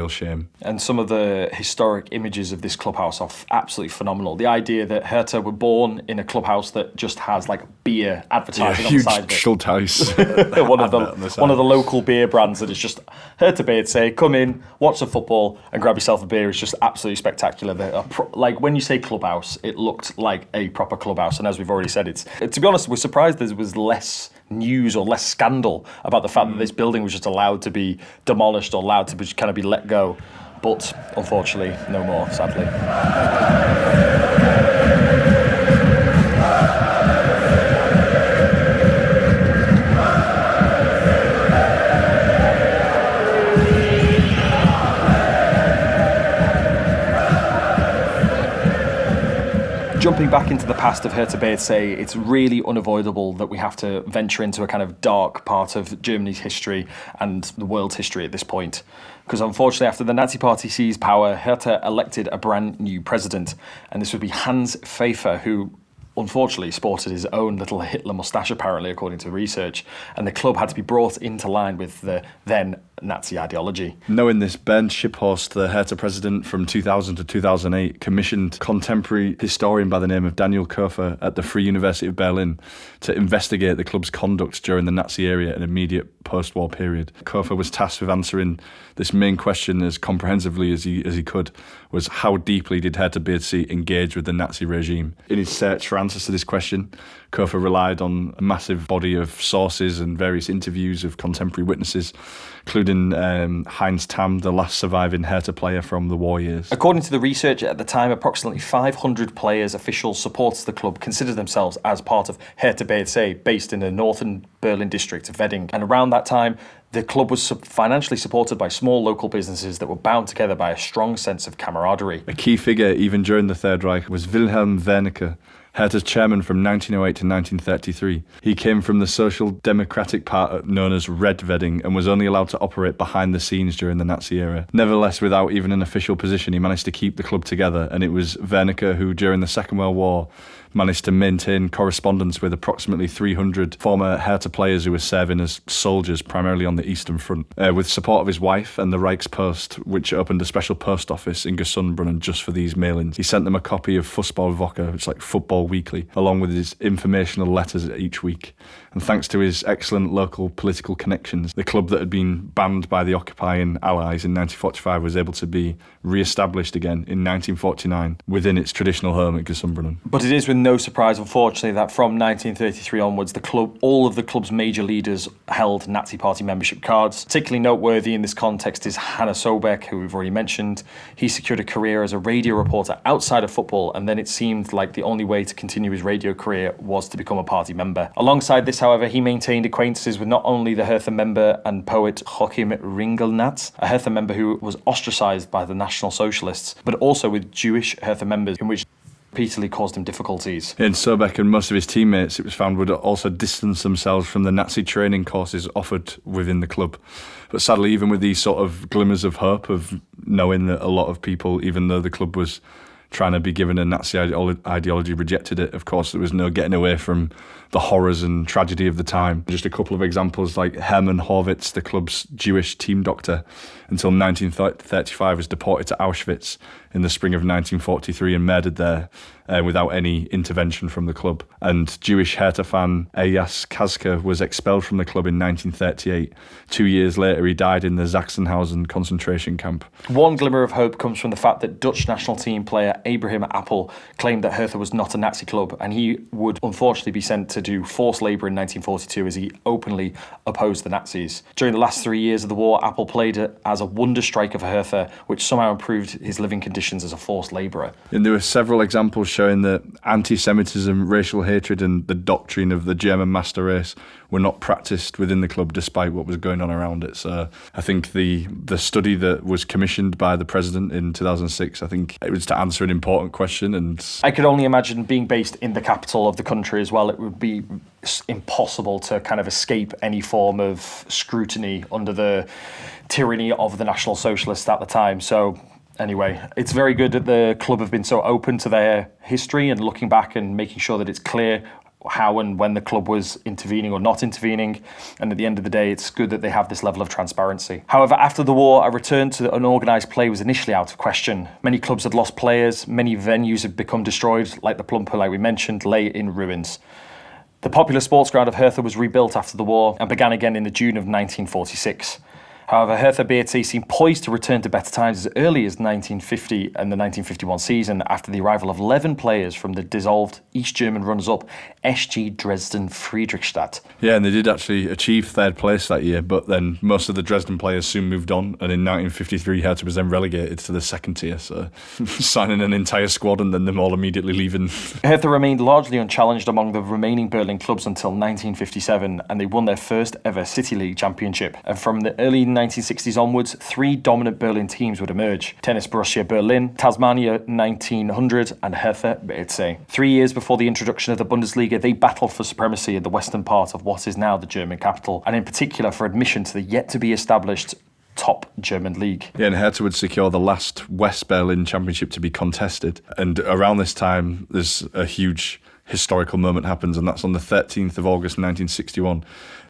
shame. And some of the historic images of this clubhouse are absolutely phenomenal. The idea that Hertha were born in a clubhouse that just has like beer advertising on the side of it. Schultheiss. one of the local beer brands that is just Hertha BSC. Come in, watch the football, and grab yourself a beer. It's just absolutely spectacular. Like when you say clubhouse, it looked like a proper clubhouse. And as we've already said, to be honest, we're surprised there was less news or less scandal about the fact that this building was just allowed to be demolished or allowed to be kind of be let go, but unfortunately no more, sadly. Jumping back into the past of Hertha BSC, it's really unavoidable that we have to venture into a kind of dark part of Germany's history and the world's history at this point. Because unfortunately, after the Nazi Party seized power, Hertha elected a brand new president, and this would be Hans Pfeiffer, who unfortunately sported his own little Hitler moustache, apparently, according to research, and the club had to be brought into line with the then Nazi ideology. Knowing this, Bernd Schipphorst, the Hertha president from 2000 to 2008, commissioned contemporary historian by the name of Daniel Kofer at the Free University of Berlin to investigate the club's conduct during the Nazi era and immediate post-war period. Kofer was tasked with answering this main question as comprehensively as he could, was how deeply did Hertha BSC engage with the Nazi regime? In his search for answers to this question, Kofer relied on a massive body of sources and various interviews of contemporary witnesses, including Heinz Tamm, the last surviving Hertha player from the war years. According to the research at the time, approximately 500 players, officials, supporters of the club considered themselves as part of Hertha BSC, based in the northern Berlin district of Wedding. And around that time, the club was financially supported by small local businesses that were bound together by a strong sense of camaraderie. A key figure, even during the Third Reich, was Wilhelm Wernicke, Hertha's chairman from 1908 to 1933. He came from the Social Democratic Party known as Red Wedding and was only allowed to operate behind the scenes during the Nazi era. Nevertheless, without even an official position, he managed to keep the club together, and it was Wernicke who, during the Second World War, managed to maintain correspondence with approximately 300 former Hertha players who were serving as soldiers, primarily on the Eastern Front. With support of his wife and the Reichspost, which opened a special post office in Gesundbrunnen just for these mailings, he sent them a copy of Fußballwoche, which is like Football Weekly, along with his informational letters each week. And thanks to his excellent local political connections, the club that had been banned by the occupying Allies in 1945 was able to be re-established again in 1949 within its traditional home at Gesundbrunnen. But it is with no surprise, unfortunately, that from 1933 onwards, all of the club's major leaders held Nazi Party membership cards. Particularly noteworthy in this context is Hanna Sobeck, who we've already mentioned. He secured a career as a radio reporter outside of football, and then it seemed like the only way to continue his radio career was to become a party member. Alongside this, however, he maintained acquaintances with not only the Hertha member and poet Joachim Ringelnatz, a Hertha member who was ostracised by the National Socialists, but also with Jewish Hertha members, in which repeatedly caused him difficulties. And Sobeck and most of his teammates, it was found, would also distance themselves from the Nazi training courses offered within the club. But sadly, even with these sort of glimmers of hope of knowing that a lot of people, even though the club was trying to be given a Nazi ideology, rejected it, of course, there was no getting away from the horrors and tragedy of the time. Just a couple of examples, like Hermann Horwitz, the club's Jewish team doctor, until 1935 was deported to Auschwitz in the spring of 1943 and murdered there without any intervention from the club. And Jewish Hertha fan Eyas Kazka was expelled from the club in 1938. 2 years later, he died in the Sachsenhausen concentration camp. One glimmer of hope comes from the fact that Dutch national team player Abraham Appel claimed that Hertha was not a Nazi club, and he would unfortunately be sent to do forced labour in 1942 as he openly opposed the Nazis. During the last 3 years of the war, Appel played as a wonder striker for Hertha, which somehow improved his living conditions conditions as a forced labourer. And there were several examples showing that anti-Semitism, racial hatred and the doctrine of the German master race were not practised within the club despite what was going on around it. So I think the study that was commissioned by the president in 2006, I think it was to answer an important question. And I could only imagine being based in the capital of the country as well. It would be impossible to kind of escape any form of scrutiny under the tyranny of the National Socialists at the time. So anyway, it's very good that the club have been so open to their history and looking back and making sure that it's clear how and when the club was intervening or not intervening. And at the end of the day, it's good that they have this level of transparency. However, after the war, a return to unorganised play was initially out of question. Many clubs had lost players, many venues had become destroyed, like the Plumper, like we mentioned, lay in ruins. The popular sports ground of Hertha was rebuilt after the war and began again in the June of 1946. However, Hertha BSC seemed poised to return to better times as early as 1950 and the 1951 season after the arrival of 11 players from the dissolved East German runners-up SG Dresden Friedrichstadt. yeah, and they did actually achieve third place that year, but then most of the Dresden players soon moved on, and in 1953 Hertha was then relegated to the second tier, so signing an entire squad and then them all immediately leaving. Hertha remained largely unchallenged among the remaining Berlin clubs until 1957, and they won their first ever City League championship. And from the early 1960s onwards, three dominant Berlin teams would emerge: Tennis Borussia Berlin, Tasmania 1900 and Hertha BSC. 3 years before the introduction of the Bundesliga, they battled for supremacy in the western part of what is now the German capital, and in particular for admission to the yet-to-be-established top German league. Yeah, and Hertha would secure the last West Berlin championship to be contested. And around this time, there's a huge historical moment happens, and that's on the 13th of August 1961.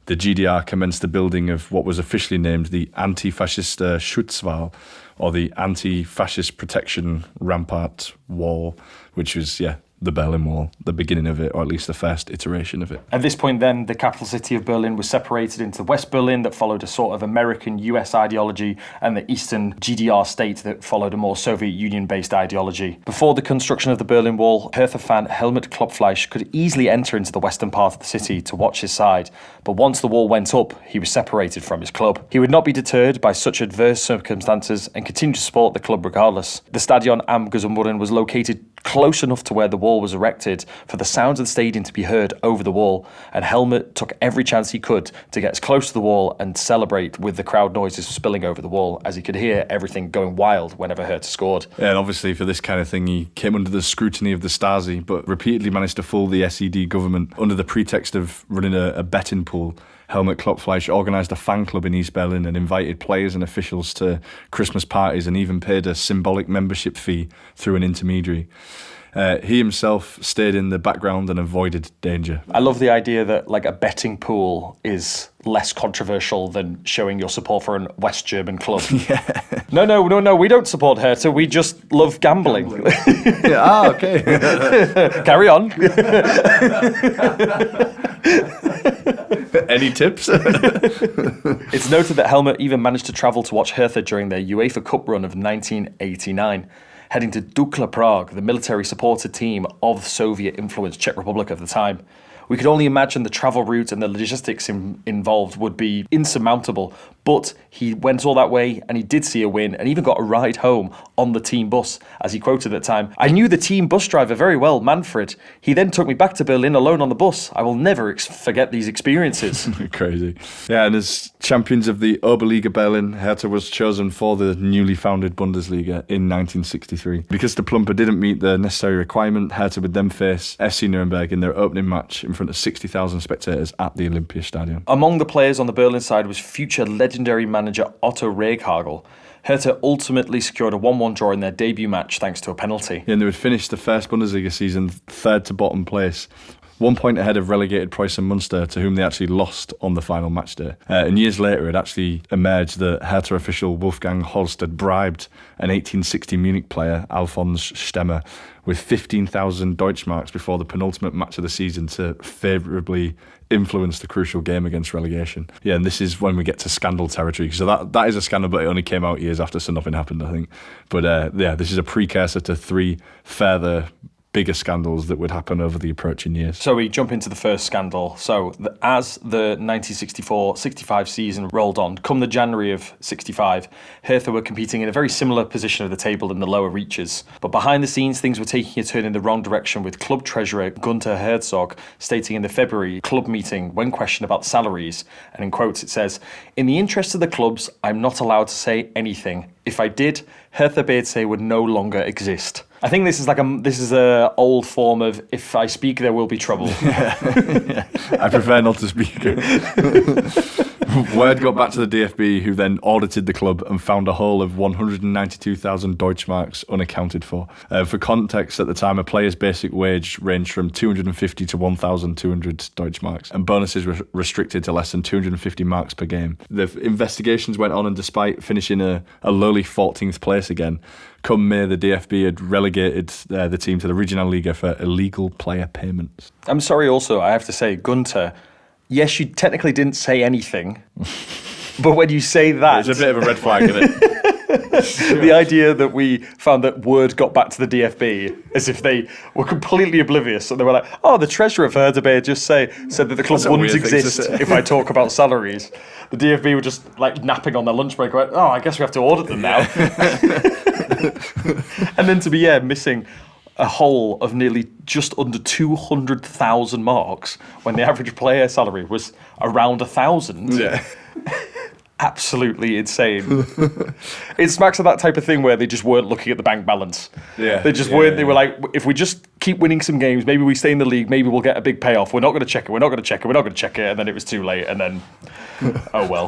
The GDR commenced the building of what was officially named the Anti-Fascist Schutzwall, or the Anti-Fascist Protection Rampart Wall, which was, the Berlin Wall, the beginning of it, or at least the first iteration of it. At this point then, the capital city of Berlin was separated into West Berlin that followed a sort of American-US ideology and the Eastern GDR state that followed a more Soviet Union-based ideology. Before the construction of the Berlin Wall, Hertha fan Helmut Klopfleisch could easily enter into the western part of the city to watch his side, but once the wall went up, he was separated from his club. He would not be deterred by such adverse circumstances and continued to support the club regardless. The Stadion am Gesundbrunnen was located close enough to where the wall was erected for the sounds of the stadium to be heard over the wall, and Helmut took every chance he could to get as close to the wall and celebrate with the crowd noises spilling over the wall, as he could hear everything going wild whenever Hertha scored. Yeah, and obviously for this kind of thing, he came under the scrutiny of the Stasi, but repeatedly managed to fool the SED government under the pretext of running a betting pool. Helmut Klopfleisch organised a fan club in East Berlin and invited players and officials to Christmas parties and even paid a symbolic membership fee through an intermediary. He himself stayed in the background and avoided danger. I love the idea that like a betting pool is less controversial than showing your support for a West German club. Yeah. No, we don't support Hertha, we just love gambling. Okay. Carry on. Any tips? It's noted that Helmut even managed to travel to watch Hertha during their UEFA Cup run of 1989. Heading to Dukla Prague, the military-supported team of Soviet-influenced Czech Republic of the time. We could only imagine the travel route and the logistics involved would be insurmountable, but he went all that way and he did see a win and even got a ride home on the team bus. As he quoted at the time, "I knew the team bus driver very well, Manfred. He then took me back to Berlin alone on the bus. I will never forget these experiences." Crazy. Yeah, and as champions of the Oberliga Berlin, Hertha was chosen for the newly founded Bundesliga in 1963. Because the Plumper didn't meet the necessary requirement, Hertha would then face FC Nuremberg in their opening match in front of 60,000 spectators at the Olympiastadion. Among the players on the Berlin side was future legendary manager Otto Rehhagel. Hertha ultimately secured a 1-1 draw in their debut match thanks to a penalty. Yeah, and they would finish the first Bundesliga season third to bottom place, 1 point ahead of relegated Preußen Munster, to whom they actually lost on the final match day. And years later, it actually emerged that Hertha official Wolfgang Holst had bribed an 1860 Munich player, Alfons Stemmer, with 15,000 Deutschmarks before the penultimate match of the season to favourably influence the crucial game against relegation. Yeah, and this is when we get to scandal territory. So that is a scandal, but it only came out years after, so nothing happened, I think. But this is a precursor to 3 further bigger scandals that would happen over the approaching years. So we jump into the first scandal. So as the 1964-65 season rolled on, come the January of 65, Hertha were competing in a very similar position of the table in the lower reaches. But behind the scenes, things were taking a turn in the wrong direction, with club treasurer Gunther Herzog stating in the February club meeting, when questioned about salaries, and in quotes it says, "In the interest of the clubs, I'm not allowed to say anything. If I did, Hertha BSC would no longer exist." I think this is a old form of, if I speak, there will be trouble. I prefer not to speak. Word got back to the DFB, who then audited the club and found a hole of 192,000 Deutschmarks unaccounted for. For context, at the time, a player's basic wage ranged from 250 to 1,200 Deutschmarks, and bonuses were restricted to less than 250 marks per game. The investigations went on, and despite finishing a lowly 14th place again, come May, the DFB had relegated the team to the Regionalliga for illegal player payments. I'm sorry also, I have to say, Gunther, yes, you technically didn't say anything, but when you say that... It's a bit of a red flag, isn't it? The idea that we found that word got back to the DFB as if they were completely oblivious. So they were like, oh, the treasurer of Hertha just said that the club wouldn't exist if I talk about salaries. The DFB were just like napping on their lunch break, going, oh, I guess we have to audit them now. And then to be missing a whole of nearly just under 200,000 marks when the average player salary was around 1,000. Yeah. Absolutely insane. It smacks of that type of thing where they just weren't looking at the bank balance. Yeah. They just weren't. They were like, if we just keep winning some games, maybe we stay in the league, maybe we'll get a big payoff. We're not going to check it. We're not going to check it. We're not going to check it. And then it was too late. And then, oh well.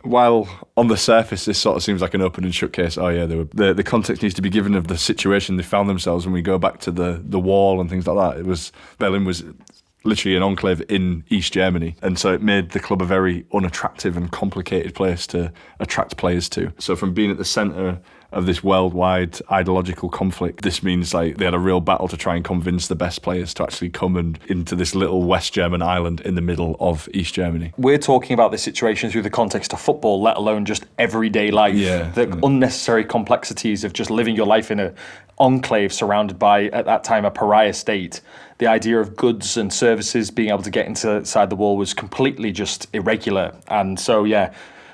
While on the surface, this sort of seems like an open and shut case. Oh yeah, the context needs to be given of the situation they found themselves when we go back to the wall and things like that. Berlin was literally an enclave in East Germany, and so it made the club a very unattractive and complicated place to attract players to. So from being at the centre of this worldwide ideological conflict, this means like they had a real battle to try and convince the best players to actually come and into this little West German island in the middle of East Germany. We're talking about this situation through the context of football, let alone just everyday life. The unnecessary complexities of just living your life in an enclave surrounded by, at that time, a pariah state. The idea of goods and services being able to get inside the wall was completely just irregular. And so,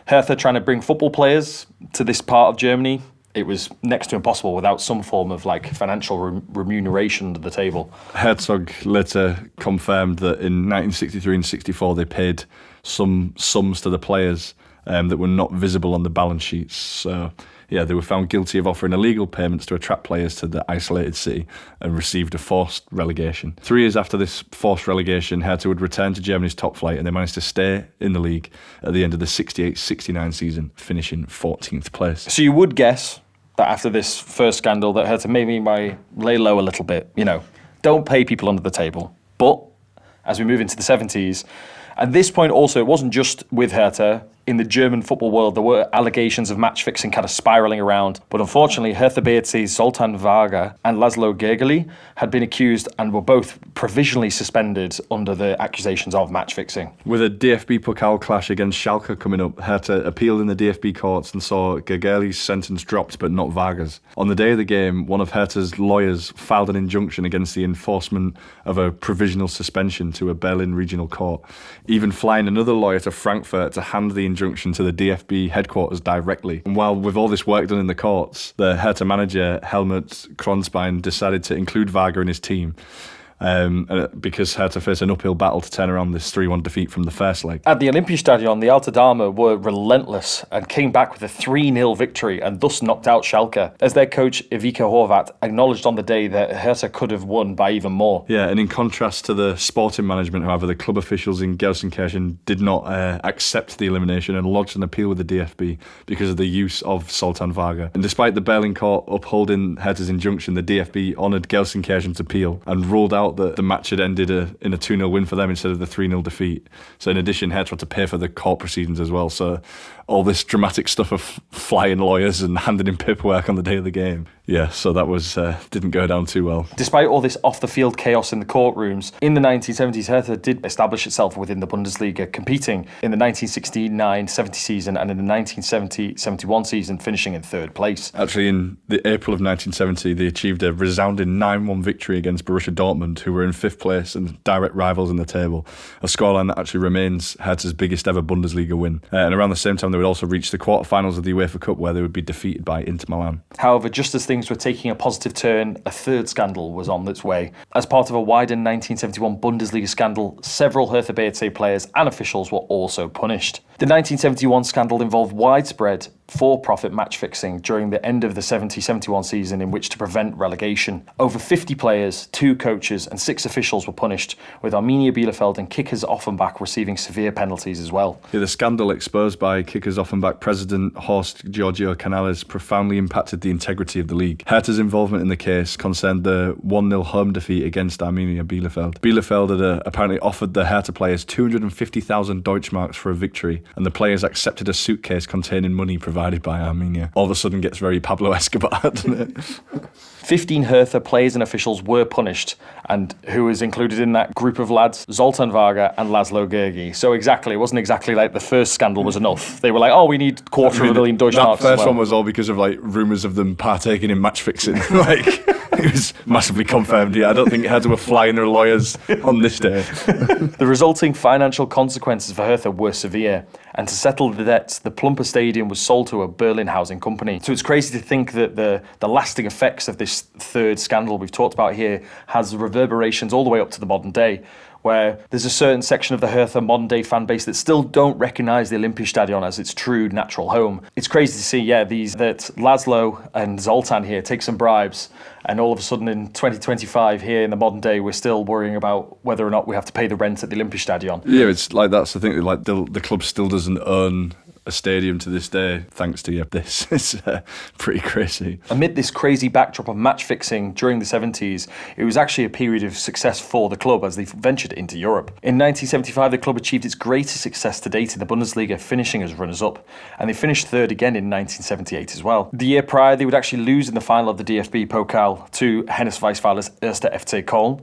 Hertha trying to bring football players to this part of Germany, it was next to impossible without some form of like financial remuneration under the table. Herzog later confirmed that in 1963 and 64 they paid some sums to the players that were not visible on the balance sheets. So they were found guilty of offering illegal payments to attract players to the isolated city and received a forced relegation. 3 years after this forced relegation, Hertha would return to Germany's top flight, and they managed to stay in the league at the end of the 68-69 season, finishing 14th place. So you would guess that after this first scandal that Hertha maybe might lay low a little bit, don't pay people under the table. But as we move into the 70s, at this point also, it wasn't just with Hertha. In the German football world, there were allegations of match fixing kind of spiralling around. But unfortunately, Hertha BSC's Zoltan Varga and Laszlo Gergely had been accused and were both provisionally suspended under the accusations of match fixing. With a DFB Pokal clash against Schalke coming up, Hertha appealed in the DFB courts and saw Gergely's sentence dropped, but not Varga's. On the day of the game, one of Hertha's lawyers filed an injunction against the enforcement of a provisional suspension to a Berlin regional court, even flying another lawyer to Frankfurt to hand the injunction to the DFB headquarters directly. And while with all this work done in the courts, the Hertha manager Helmut Kronstein decided to include Varga in his team. Because Hertha faced an uphill battle to turn around this 3-1 defeat from the first leg. At the Olympiastadion, the Alte Dame were relentless and came back with a 3-0 victory and thus knocked out Schalke, as their coach Ivica Horvat acknowledged on the day that Hertha could have won by even more. Yeah, and in contrast to the sporting management, however, the club officials in Gelsenkirchen did not accept the elimination and lodged an appeal with the DFB because of the use of Zoltan Varga. And despite the Berlin court upholding Hertha's injunction, the DFB honoured Gelsenkirchen's appeal and ruled out that the match had ended in a 2-0 win for them instead of the 3-0 defeat. So in addition, Hertha had to pay for the court proceedings as well. So all this dramatic stuff of flying lawyers and handing in paperwork on the day of the game. Yeah, so that was didn't go down too well. Despite all this off-the-field chaos in the courtrooms, in the 1970s, Hertha did establish itself within the Bundesliga, competing in the 1969-70 season and in the 1970-71 season, finishing in third place. Actually, in the April of 1970, they achieved a resounding 9-1 victory against Borussia Dortmund, who were in 5th place and direct rivals in the table. A scoreline that actually remains Hertha's biggest ever Bundesliga win. And around the same time, they would also reach the quarterfinals of the UEFA Cup, where they would be defeated by Inter Milan. However, just as things were taking a positive turn, a third scandal was on its way. As part of a wider 1971 Bundesliga scandal, several Hertha BSC players and officials were also punished. The 1971 scandal involved widespread for-profit match fixing during the end of the 70-71 season in which to prevent relegation. Over 50 players, 2 coaches and 6 officials were punished, with Arminia Bielefeld and Kickers Offenbach receiving severe penalties as well. Yeah, the scandal exposed by Kickers Offenbach president Horst Giorgio Canales profoundly impacted the integrity of the league. Hertha's involvement in the case concerned the 1-0 home defeat against Arminia Bielefeld. Bielefeld had apparently offered the Hertha players 250,000 Deutschmarks for a victory, and the players accepted a suitcase containing money provided by Arminia. All of a sudden gets very Pablo Escobar, doesn't it? 15 Hertha players and officials were punished, and who was included in that group of lads? Zoltan Varga and Laszlo Gergi. So exactly, it wasn't exactly like the first scandal was enough. They were like, oh, we need $250,000 Deutschmarks. That first one was all because of like rumours of them partaking in match fixing. Like, it was massively confirmed. Yeah, I don't think Hertha were flying their lawyers on this day. The resulting financial consequences for Hertha were severe, and to settle the debts, the Plumper Stadium was sold to a Berlin housing company. So it's crazy to think that the lasting effects of this third scandal we've talked about here has reverberations all the way up to the modern day, where there's a certain section of the Hertha modern day fan base that still don't recognise the Olympiastadion as its true natural home. It's crazy to see, that Laszlo and Zoltan here take some bribes, and all of a sudden in 2025 here in the modern day, we're still worrying about whether or not we have to pay the rent at the Olympiastadion. Yeah, it's like that's the thing. Like the club still doesn't own a stadium to this day, thanks to this. It's pretty crazy. Amid this crazy backdrop of match fixing during the 70s, it was actually a period of success for the club as they ventured into Europe. In 1975, the club achieved its greatest success to date in the Bundesliga, finishing as runners-up, and they finished third again in 1978 as well. The year prior, they would actually lose in the final of the DFB Pokal to Hennes Weisweiler's Erster FC Köln,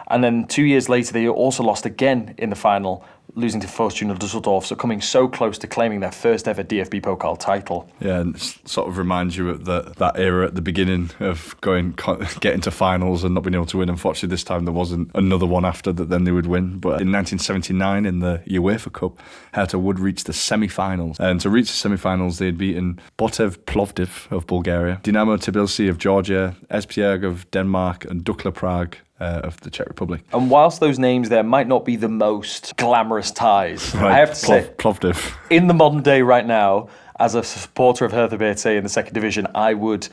and then 2 years later, they also lost again in the final, losing to Fortuna Düsseldorf, so coming so close to claiming their first ever DFB Pokal title. Yeah, and it sort of reminds you of that era at the beginning of getting to finals and not being able to win. Unfortunately, this time there wasn't another one after that then they would win. But in 1979, in the UEFA Cup, Hertha would reach the semi-finals. And to reach the semi-finals, they had beaten Botev Plovdiv of Bulgaria, Dinamo Tbilisi of Georgia, Esbjerg of Denmark, and Dukla Prague of the Czech Republic. And whilst those names there might not be the most glamorous ties, right, I have to say, Plovdiv. In the modern day right now, as a supporter of Hertha BSC in the second division, I would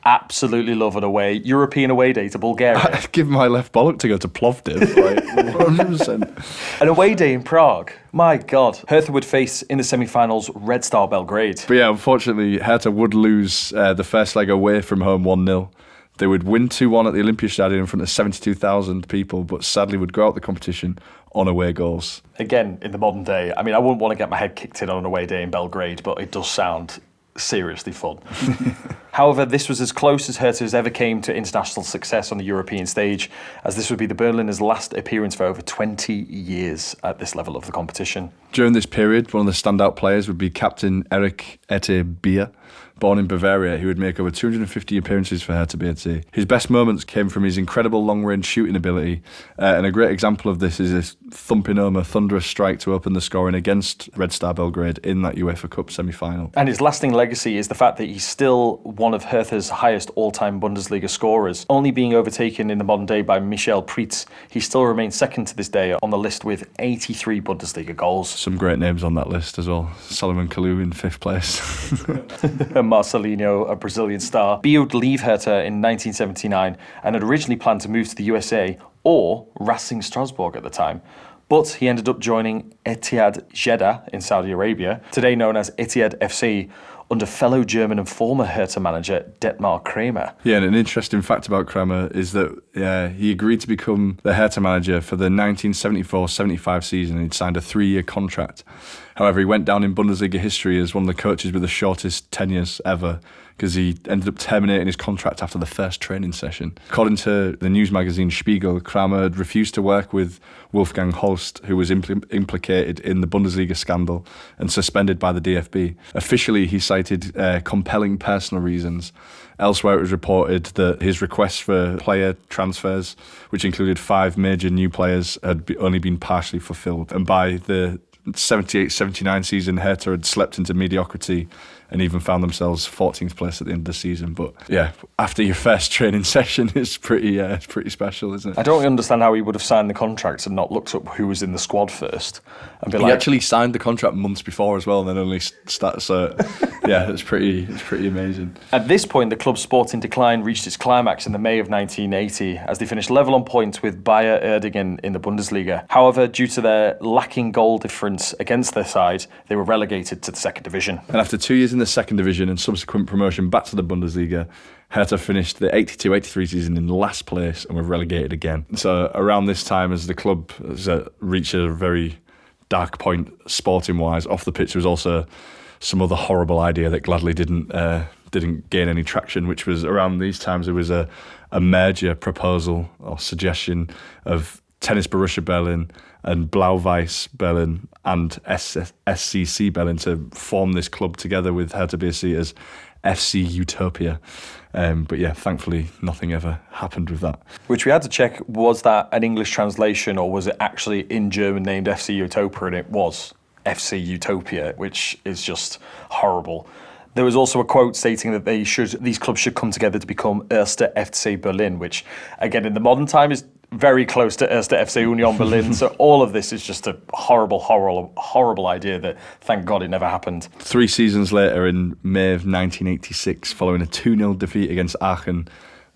absolutely love an European away day to Bulgaria. I'd give my left bollock to go to Plovdiv, like 100%. An away day in Prague. My God. Hertha would face, in the semi-finals, Red Star Belgrade. But yeah, unfortunately, Hertha would lose the first leg away from home 1-0. They would win 2-1 at the Olympiastadion in front of 72,000 people, but sadly would go out the competition on away goals. Again, in the modern day, I mean, I wouldn't want to get my head kicked in on an away day in Belgrade, but it does sound seriously fun. However, this was as close as Hertha ever came to international success on the European stage, as this would be the Berliners' last appearance for over 20 years at this level of the competition. During this period, one of the standout players would be captain Erich Ette Bier, born in Bavaria, who would make over 250 appearances for Hertha BSC. His best moments came from his incredible long-range shooting ability, and a great example of this is his thumping home a thunderous strike to open the scoring against Red Star Belgrade in that UEFA Cup semi-final. And his lasting legacy is the fact that he's still one of Hertha's highest all-time Bundesliga scorers, only being overtaken in the modern day by Michel Preetz. He still remains second to this day on the list with 83 Bundesliga goals. Some great names on that list as well. Solomon Kalou in 5th place. Marcelinho, a Brazilian star. Bier would leave Hertha in 1979 and had originally planned to move to the USA or Racing Strasbourg at the time. But he ended up joining Etihad Jeddah in Saudi Arabia, today known as Etihad FC, under fellow German and former Hertha manager Dietmar Kramer. Yeah, and an interesting fact about Kramer is that he agreed to become the Hertha manager for the 1974-75 season. He'd signed a 3-year contract. However, he went down in Bundesliga history as one of the coaches with the shortest tenures ever, because he ended up terminating his contract after the first training session. According to the news magazine Spiegel, Kramer had refused to work with Wolfgang Holst, who was implicated in the Bundesliga scandal and suspended by the DFB. Officially, he cited compelling personal reasons. Elsewhere, it was reported that his requests for player transfers, which included 5 major new players, had only been partially fulfilled. And by the 78-79 season, Hertha had slept into mediocrity and even found themselves 14th place at the end of the season. But yeah, after your first training session, it's pretty special, isn't it? I don't understand how he would have signed the contract and not looked up who was in the squad first. And be He actually signed the contract months before as well, and then only started. So yeah, it's pretty amazing. At this point, the club's sporting decline reached its climax in the May of 1980 as they finished level on points with Bayer Erdingen in the Bundesliga. However, due to their lacking goal difference against their side, they were relegated to the second division. And after 2 years in the second division and subsequent promotion back to the Bundesliga, Hertha finished the 82-83 season in last place and were relegated again. So around this time, as the club has reached a very dark point sporting-wise, off the pitch, there was also some other horrible idea that gladly didn't gain any traction, which was around these times there was a merger proposal or suggestion of Tennis Borussia Berlin and Blau-Weiß Berlin and SCC Berlin to form this club together with Hertha BSC as FC Utopia. But yeah, thankfully nothing ever happened with that. Which we had to check, was that an English translation or was it actually in German named FC Utopia? And it was FC Utopia, which is just horrible. There was also a quote stating that these clubs should come together to become Erste FC Berlin, which again in the modern time is very close to Erste FC Union Berlin. So all of this is just a horrible idea that, thank God, it never happened. 3 seasons later, in May of 1986, following a 2-0 defeat against Aachen,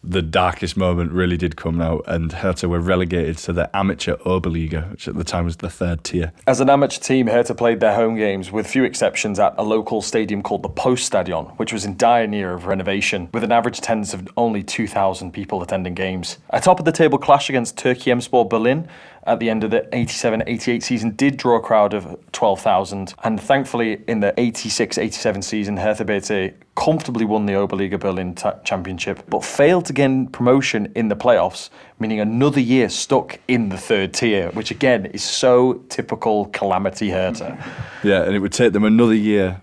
the darkest moment really did come now, and Hertha were relegated to the amateur Oberliga, which at the time was the 3rd tier. As an amateur team, Hertha played their home games, with few exceptions, at a local stadium called the Poststadion, which was in dire need of renovation, with an average attendance of only 2,000 people attending games. A top-of-the-table clash against Türkiye Berlin at the end of the 87-88 season did draw a crowd of 12,000, and thankfully in the 86-87 season, Hertha BSC comfortably won the Oberliga Berlin Championship, but failed to gain promotion in the playoffs, meaning another year stuck in the 3rd tier, which again is so typical calamity Hertha. Yeah, and it would take them another year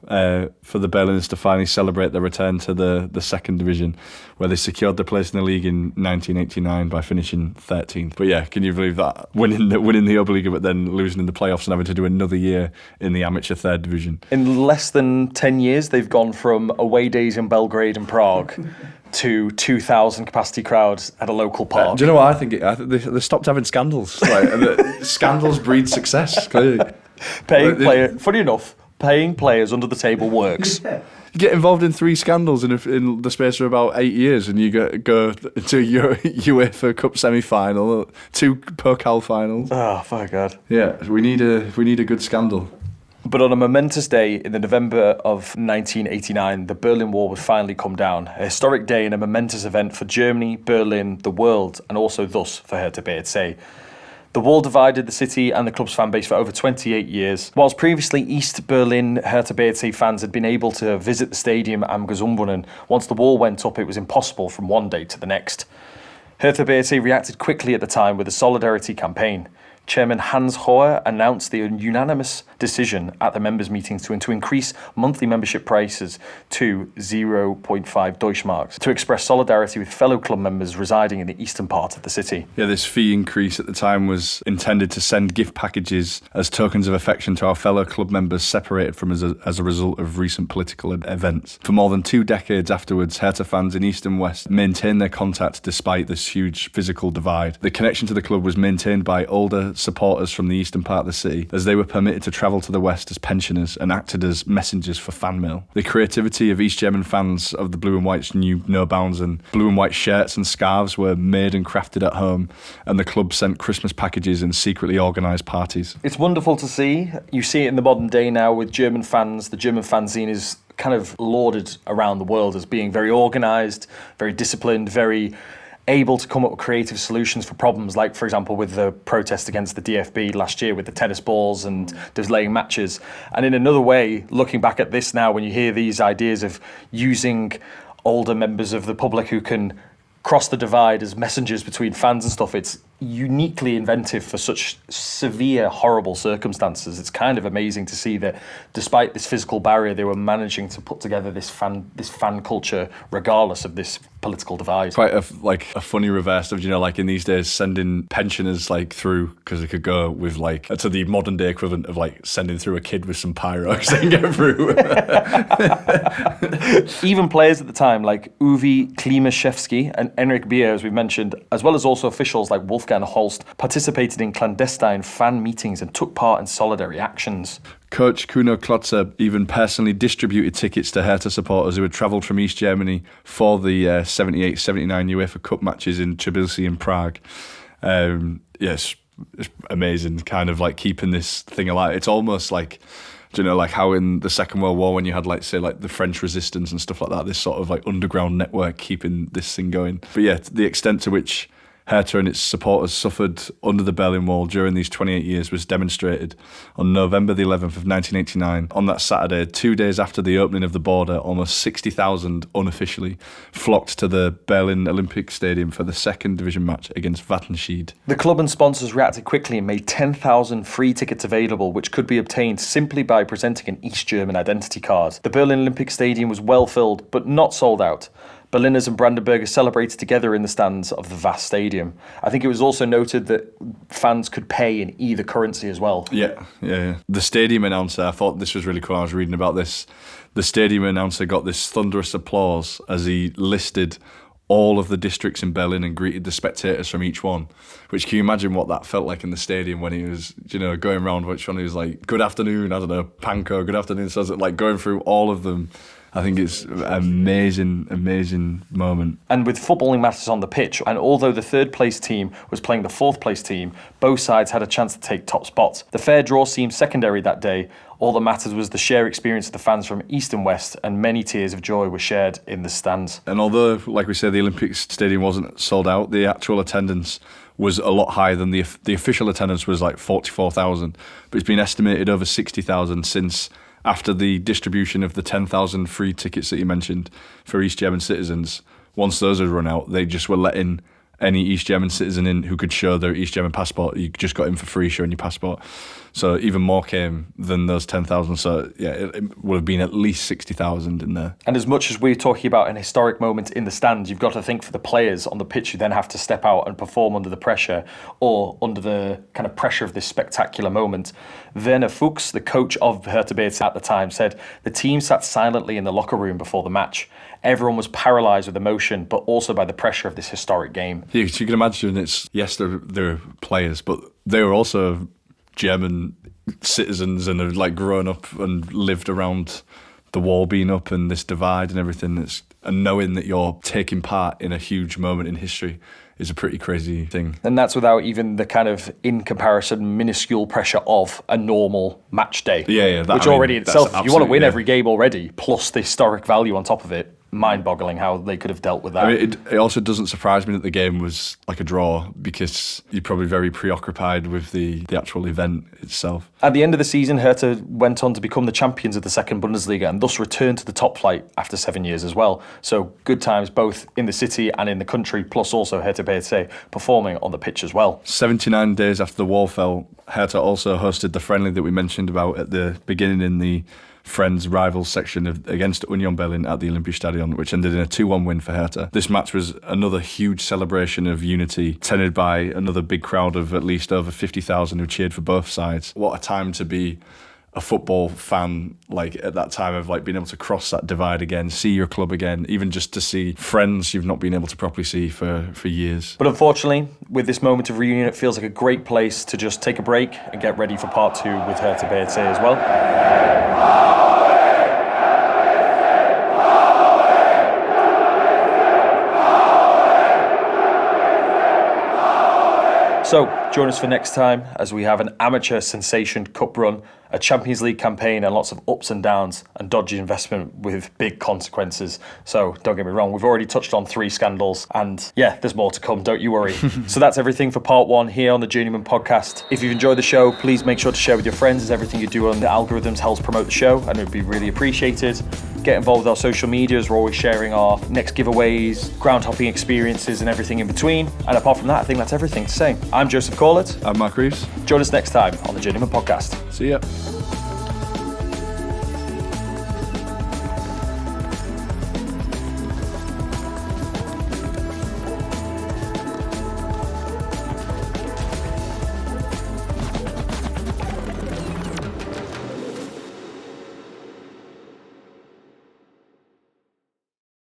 for the Berliners to finally celebrate their return to the 2nd division, where they secured their place in the league in 1989 by finishing 13th. But yeah, can you believe that? Winning the Oberliga, but then losing in the playoffs and having to do another year in the amateur 3rd division. In less than 10 years, they've gone from away days in Belgrade and Prague to 2,000 capacity crowds at a local park. Do you know what I think? They stopped having scandals. Like, scandals breed success, clearly. Funny enough, paying players under the table works. Yeah. You get involved in 3 scandals in the space of about 8 years, and you go to your UEFA Cup semi-final, 2 Pokal finals. Oh, my God. Yeah, we need a good scandal. But on a momentous day in the November of 1989, the Berlin Wall would finally come down. A historic day and a momentous event for Germany, Berlin, the world, and also thus for Hertha BSC. The wall divided the city and the club's fan base for over 28 years. Whilst previously East Berlin Hertha BSC fans had been able to visit the stadium am Gesundbrunnen, once the wall went up, it was impossible from one day to the next. Hertha BSC reacted quickly at the time with a solidarity campaign. Chairman Hans Hoer announced the unanimous decision at the members' meetings to increase monthly membership prices to 0.5 Deutschmarks to express solidarity with fellow club members residing in the eastern part of the city. Yeah, this fee increase at the time was intended to send gift packages as tokens of affection to our fellow club members separated from us as a result of recent political events. For more than 2 decades afterwards, Hertha fans in East and West maintained their contact despite this huge physical divide. The connection to the club was maintained by older supporters from the eastern part of the city, as they were permitted to travel to the west as pensioners and acted as messengers for fan mail. The creativity of East German fans of the Blue and Whites knew no bounds, and blue and white shirts and scarves were made and crafted at home, and the club sent Christmas packages and secretly organised parties. It's wonderful to see. You see it in the modern day now with German fans. The German fanzine is kind of lauded around the world as being very organised, very disciplined, very able to come up with creative solutions for problems, like, for example, with the protest against the DFB last year with the tennis balls and delaying matches. And in another way, looking back at this now, when you hear these ideas of using older members of the public who can cross the divide as messengers between fans and stuff, it's uniquely inventive for such severe, horrible circumstances. It's kind of amazing to see that despite this physical barrier, they were managing to put together this fan culture regardless of this political divide. Quite a funny reverse of, like in these days, sending pensioners like through, because they could go with like to the modern day equivalent of like sending through a kid with some pyros and get through. Even players at the time like Uwe Klimaszewski and Enric Bier, as we've mentioned, as well as also officials like Wolfgang Holst, participated in clandestine fan meetings and took part in solidarity actions. Coach Kuno Klotzer even personally distributed tickets to Hertha supporters who had travelled from East Germany for the 78-79 UEFA Cup matches in Tbilisi and Prague. Yes, it's amazing, kind of like keeping this thing alive. It's almost like, like how in the Second World War, when you had like, say, like the French resistance and stuff like that, this sort of like underground network keeping this thing going. But yeah, the extent to which Hertha and its supporters suffered under the Berlin Wall during these 28 years was demonstrated on November the 11th of 1989. On that Saturday, 2 days after the opening of the border, almost 60,000 unofficially flocked to the Berlin Olympic Stadium for the second division match against Wattenscheid. The club and sponsors reacted quickly and made 10,000 free tickets available, which could be obtained simply by presenting an East German identity card. The Berlin Olympic Stadium was well filled, but not sold out. Berliners and Brandenburgers celebrated together in the stands of the vast stadium. I think it was also noted that fans could pay in either currency as well. Yeah. The stadium announcer, I thought this was really cool. I was reading about this. The stadium announcer got this thunderous applause as he listed all of the districts in Berlin and greeted the spectators from each one. Which, can you imagine what that felt like in the stadium when he was, going around which one he was like, good afternoon, I don't know, Panko, good afternoon. So like going through all of them. I think it's an amazing moment. And with footballing matters on the pitch, and although the third place team was playing the fourth place team, both sides had a chance to take top spots. The fair draw seemed secondary that day. All that mattered was the shared experience of the fans from east and west, and many tears of joy were shared in the stands. And although, like we said, the Olympic Stadium wasn't sold out, the actual attendance was a lot higher than the official attendance was like 44,000. But it's been estimated over 60,000 since after the distribution of the 10,000 free tickets that you mentioned for East German citizens. Once those had run out, they just were letting any East German citizen in who could show their East German passport. You just got in for free showing your passport. So even more came than those 10,000. So yeah, it would have been at least 60,000 in there. And as much as we're talking about an historic moment in the stands, you've got to think for the players on the pitch who then have to step out and perform under the pressure or under the kind of pressure of this spectacular moment. Werner Fuchs, the coach of Hertha BSC at the time, said the team sat silently in the locker room before the match. Everyone was paralysed with emotion, but also by the pressure of this historic game. Yeah, so you can imagine they're players, but they were also German citizens and have like grown up and lived around the wall being up and this divide and everything. And knowing that you're taking part in a huge moment in history is a pretty crazy thing. And that's without even the kind of, in comparison, minuscule pressure of a normal match day. Yeah. Which already itself, you want to win every game already, plus the historic value on top of it. Mind-boggling how they could have dealt with that. I mean, it also doesn't surprise me that the game was like a draw, because you're probably very preoccupied with the actual event itself. At the end of the season, Hertha went on to become the champions of the second Bundesliga and thus returned to the top flight after 7 years as well. So good times both in the city and in the country, plus also Hertha BSC performing on the pitch as well. 79 days after the wall fell, Hertha also hosted the friendly that we mentioned about at the beginning in the friends rivals section against Union Berlin at the Olympiastadion, which ended in a 2-1 win for Hertha. This match was another huge celebration of unity, attended by another big crowd of at least over 50,000 who cheered for both sides. What a time to be a football fan, like at that time of like being able to cross that divide again, see your club again, even just to see friends you've not been able to properly see for years. But unfortunately, with this moment of reunion, it feels like a great place to just take a break and get ready for part 2 with Hertha BSC as well. So, Join us for next time as we have an amateur sensation cup run, a Champions League campaign and lots of ups and downs and dodgy investment with big consequences. So don't get me wrong, we've already touched on 3 scandals and yeah, there's more to come, don't you worry. So that's everything for part 1 here on the Journeymen podcast. If you've enjoyed the show, please make sure to share with your friends, as everything you do on the algorithms helps promote the show and it would be really appreciated. Get involved with our social medias, we're always sharing our next giveaways, ground hopping experiences and everything in between. And apart from that, I think that's everything to say. I'm Joseph Corlett. I'm Mark Reeves. Join us next time on the Journeymen podcast. See ya.